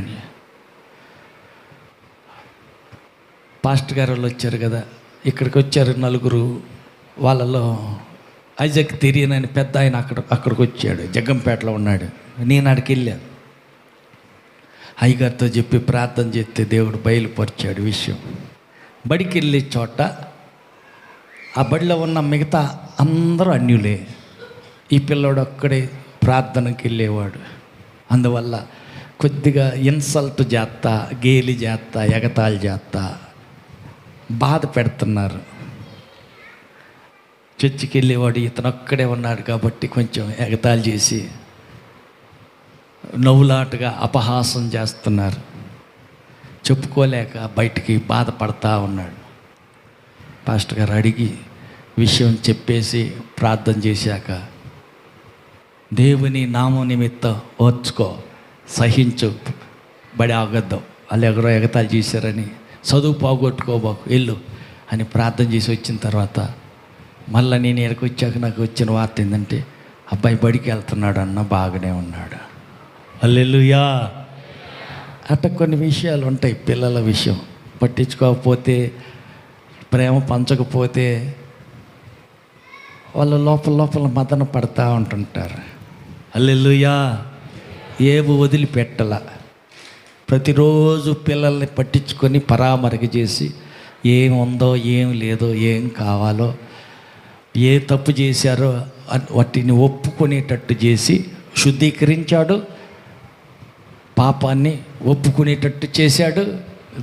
పాస్టర్ గారు వాళ్ళు వచ్చారు కదా, ఇక్కడికి వచ్చారు నలుగురు. వాళ్ళలో ఐజక్ తిరియన్ అని పెద్ద ఆయన అక్కడికి వచ్చాడు, జగ్గంపేటలో ఉన్నాడు. నేను అక్కడికి వెళ్ళాను, అయ్యగారితో చెప్పి ప్రార్థన చేస్తే దేవుడు బయలుపరిచాడు విషయం. బడికి వెళ్ళే చోట ఆ బడిలో ఉన్న మిగతా అందరూ అన్యులే, ఈ పిల్లోడు ఒక్కడే ప్రార్థనకి వెళ్ళేవాడు. అందువల్ల కొద్దిగా ఇన్సల్ట్ చేస్తా, గేలి చేస్తా, ఎగతాళి చేస్తా బాధ పెడుతున్నారు. చర్చికి వెళ్ళేవాడు ఇతను ఒక్కడే ఉన్నాడు కాబట్టి కొంచెం ఎగతాళి చేసి నవ్వులాటగా అపహాసం చేస్తున్నారు. చెప్పుకోలేక బయటికి బాధపడతా ఉన్నాడు. పాస్టర్ గారు అడిగి విషయం చెప్పేసి ప్రార్థన చేశాక, దేవుని నామం నిమిత్తం ఓర్చుకో, సహించు, బడి ఆగద్దాం, వాళ్ళు ఎవరో ఎగతాళి చేశారని చదువు పోగొట్టుకోబాకు, వెళ్ళు అని ప్రార్థన చేసి వచ్చిన తర్వాత మళ్ళీ నేను ఇక్కడికి వచ్చాక నాకు వచ్చిన వార్త ఏంటంటే, అబ్బాయి బడికి వెళ్తున్నాడు అన్న, బాగానే ఉన్నాడు. హల్లెలూయా. అట్లా కొన్ని విషయాలు ఉంటాయి. పిల్లల విషయం పట్టించుకోకపోతే, ప్రేమ పంచకపోతే వాళ్ళు లోపల మదన పడతా ఉంటుంటారు. హల్లెలూయా. ఏవి వదిలిపెట్టల, ప్రతిరోజు పిల్లల్ని పట్టించుకొని పరామర్శ చేసి ఏముందో ఏం లేదో, ఏం కావాలో, ఏ తప్పు చేశారో వాటిని ఒప్పుకునేటట్టు చేసి శుద్ధీకరించాడు, పాపాన్ని ఒప్పుకునేటట్టు చేశాడు.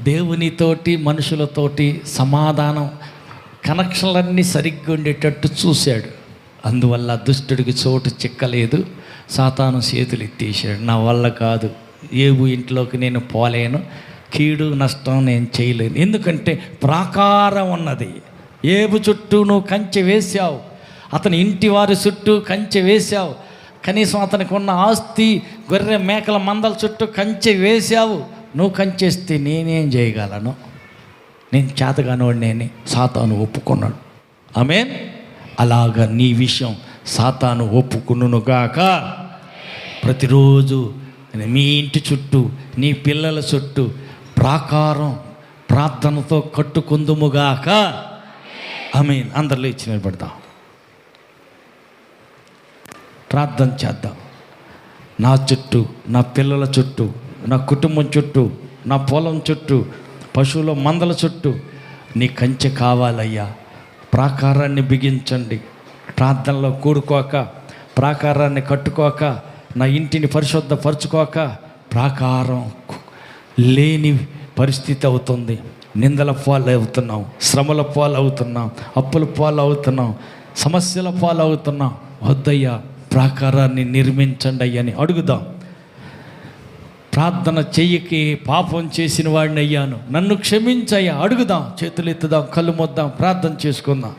దేవునితోటి మనుషులతోటి సమాధానం కనెక్షన్లన్నీ సరిగ్గా ఉండేటట్టు చూశాడు. అందువల్ల దుష్టుడికి చోటు చిక్కలేదు, సాతాను చేతులు ఎత్తేసాడు. నా వల్ల కాదు, ఏబు ఇంట్లోకి నేను పోలేను, కీడు నష్టం నేను చేయలేను. ఎందుకంటే ప్రాకారం ఉన్నది. ఏబు చుట్టూ నువ్వు కంచె వేశావు, అతని ఇంటి వారి చుట్టూ కంచె వేశావు, కనీసం అతనికి ఉన్న ఆస్తి గొర్రె మేకల మందల చుట్టూ కంచె వేశావు. నువ్వు కంచేస్తే నేనేం చేయగలను, నేను చేతగానోడిని సాతాను ఒప్పుకున్నాడు. ఆమేన్. అలాగా నీ విషయం సాతాను ఒప్పుకునుగాక. ప్రతిరోజు మీ ఇంటి చుట్టూ, నీ పిల్లల చుట్టూ ప్రాకారం ప్రార్థనతో కట్టుకుందుముగాక. ఆమేన్. అందరిలో ఇచ్చి నిలబడతాం, ప్రార్థన చేద్దాం. నా చుట్టూ, నా పిల్లల చుట్టూ, నా కుటుంబం చుట్టూ, నా పొలం చుట్టూ, పశువుల మందల చుట్టూ నీ కంచె కావాలయ్యా. ప్రాకారాన్ని బిగించండి. ప్రార్థనలో కూడుకోక, ప్రాకారాన్ని కట్టుకోక, నా ఇంటిని పరిశుద్ధపరచుకోక ప్రాకారం లేని పరిస్థితి అవుతుంది. నిందల పాలు అవుతున్నాం, శ్రమల పాలు అవుతున్నాం, అప్పుల పాలు అవుతున్నాం, సమస్యల పాలు అవుతున్నాం. వద్దయ్యా, ప్రాకారాన్ని నిర్మించండి అయ్యని అడుగుదాం. ప్రార్థన చెయ్యకి పాపం చేసిన వాడిని అయ్యాను, నన్ను క్షమించయ్యా అడుగుదాం. చేతులు ఎత్తుదాం, కళ్ళు మొద్దాం, ప్రార్థన చేసుకుందాం.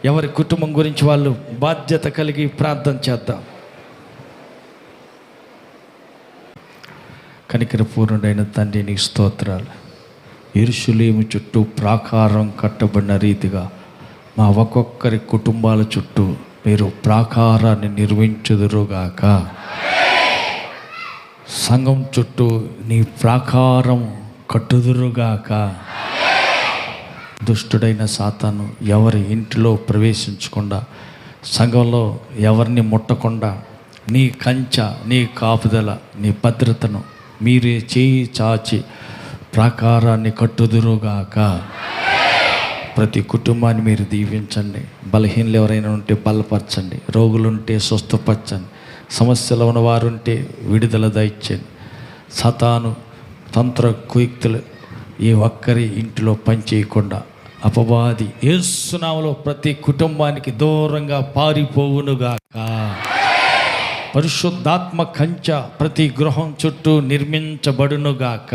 ఎవరి కుటుంబం గురించి వాళ్ళు బాధ్యత కలిగి ప్రార్థన చేద్దాం. కనికరపూర్ణుడైన తండ్రి, నీకు స్తోత్రాలు. యెరూషలేము చుట్టూ ప్రాకారం కట్టబడిన రీతిగా మా ఒక్కొక్కరి కుటుంబాల చుట్టూ మీరు ప్రాకారాన్ని నిర్మించుదురుగాక. సంఘం చుట్టూ నీ ప్రాకారం కట్టుదురుగాక. దుష్టుడైన సాతాను ఎవరి ఇంటిలో ప్రవేశించకుండా, సంఘంలో ఎవరిని ముట్టకుండా నీ కంచె, నీ కాపుదల, నీ భద్రతను మీరే చేయి చాచి ప్రాకారాన్ని కట్టుదురుగాక. ప్రతి కుటుంబాన్ని మీరు దీవించండి. బలహీనలు ఎవరైనా ఉంటే బలపరచండి, రోగులుంటే స్వస్థపరచండి, సమస్యలు ఉన్నవారు ఉంటే విడుదల దయచేయండి. సాతాను తంత్ర కుయుక్తులు ఏ ఒక్కరి ఇంటిలో పనిచేయకుండా అపవాది యేసు నామములో ప్రతి కుటుంబానికి దూరంగా పారిపోవునుగాక. పరిశుద్ధాత్మ కంచె ప్రతి గృహం చుట్టూ నిర్మించబడునుగాక.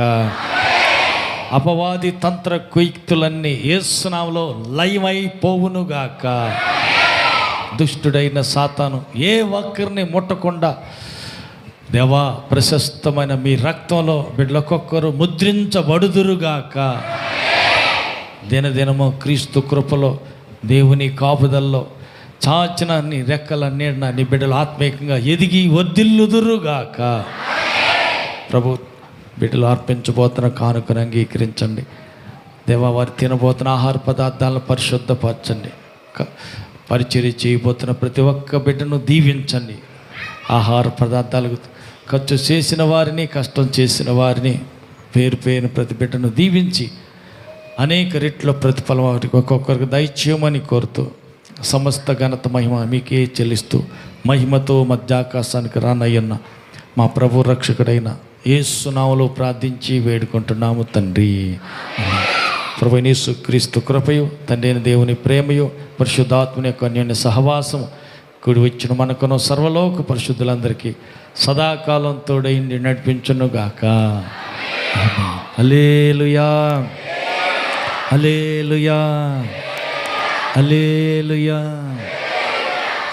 అపవాది తంత్ర కుయుక్తులన్నీ యేసు నామములో లయమైపోవునుగాక. దుష్టుడైన సాతాను ఏ ఒక్కరిని ముట్టకుండా దేవా, ప్రశస్తమైన మీ రక్తంలో బిడ్డలకొక్కరు ముద్రించబడుదురుగాక. దినదినము క్రీస్తు కృపలో, దేవుని కాపుదల్లో చాచిన నీ రెక్కల నీడన నీ బిడ్డలు ఆత్మీయంగా ఎదిగి వర్ధిల్లుదురుగాక. ప్రభు, బిడ్డలు అర్పించబోతున్న కానుకను అంగీకరించండి. దేవా, వారు తినబోతున్న ఆహార పదార్థాలను పరిశుద్ధపరచండి. పరిచర్య చేయబోతున్న ప్రతి ఒక్క బిడ్డను దీవించండి. ఆహార పదార్థాలకు ఖర్చు చేసిన వారిని, కష్టం చేసిన వారిని, పేరు పేరున ప్రతి బిడ్డను దీవించి అనేక రెట్ల ప్రతిఫలం వారికి ఒక్కొక్కరికి దయచేయమని కోరుతూ, సమస్త ఘనత మహిమ మీకే చెల్లిస్తూ, మహిమతో మధ్యాకాశానికి రానయ్యన్న మా ప్రభు రక్షకుడైన యేసు నామములో ప్రార్థించి వేడుకుంటున్నాము తండ్రి. ప్రభు యేసు క్రీస్తు కృపయు, తండ్రి అయిన దేవుని ప్రేమయు, పరిశుద్ధాత్మని యొక్క అన్యోన్య సహవాసము కూడి వచ్చిన మనకును సర్వలోక పరిశుద్ధులందరికీ సదాకాలం తోడైండి నడిపించునుగాక. హల్లెలూయా, హల్లెలూయా, హల్లెలూయా.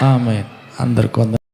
ఆమేన్. అందరికీ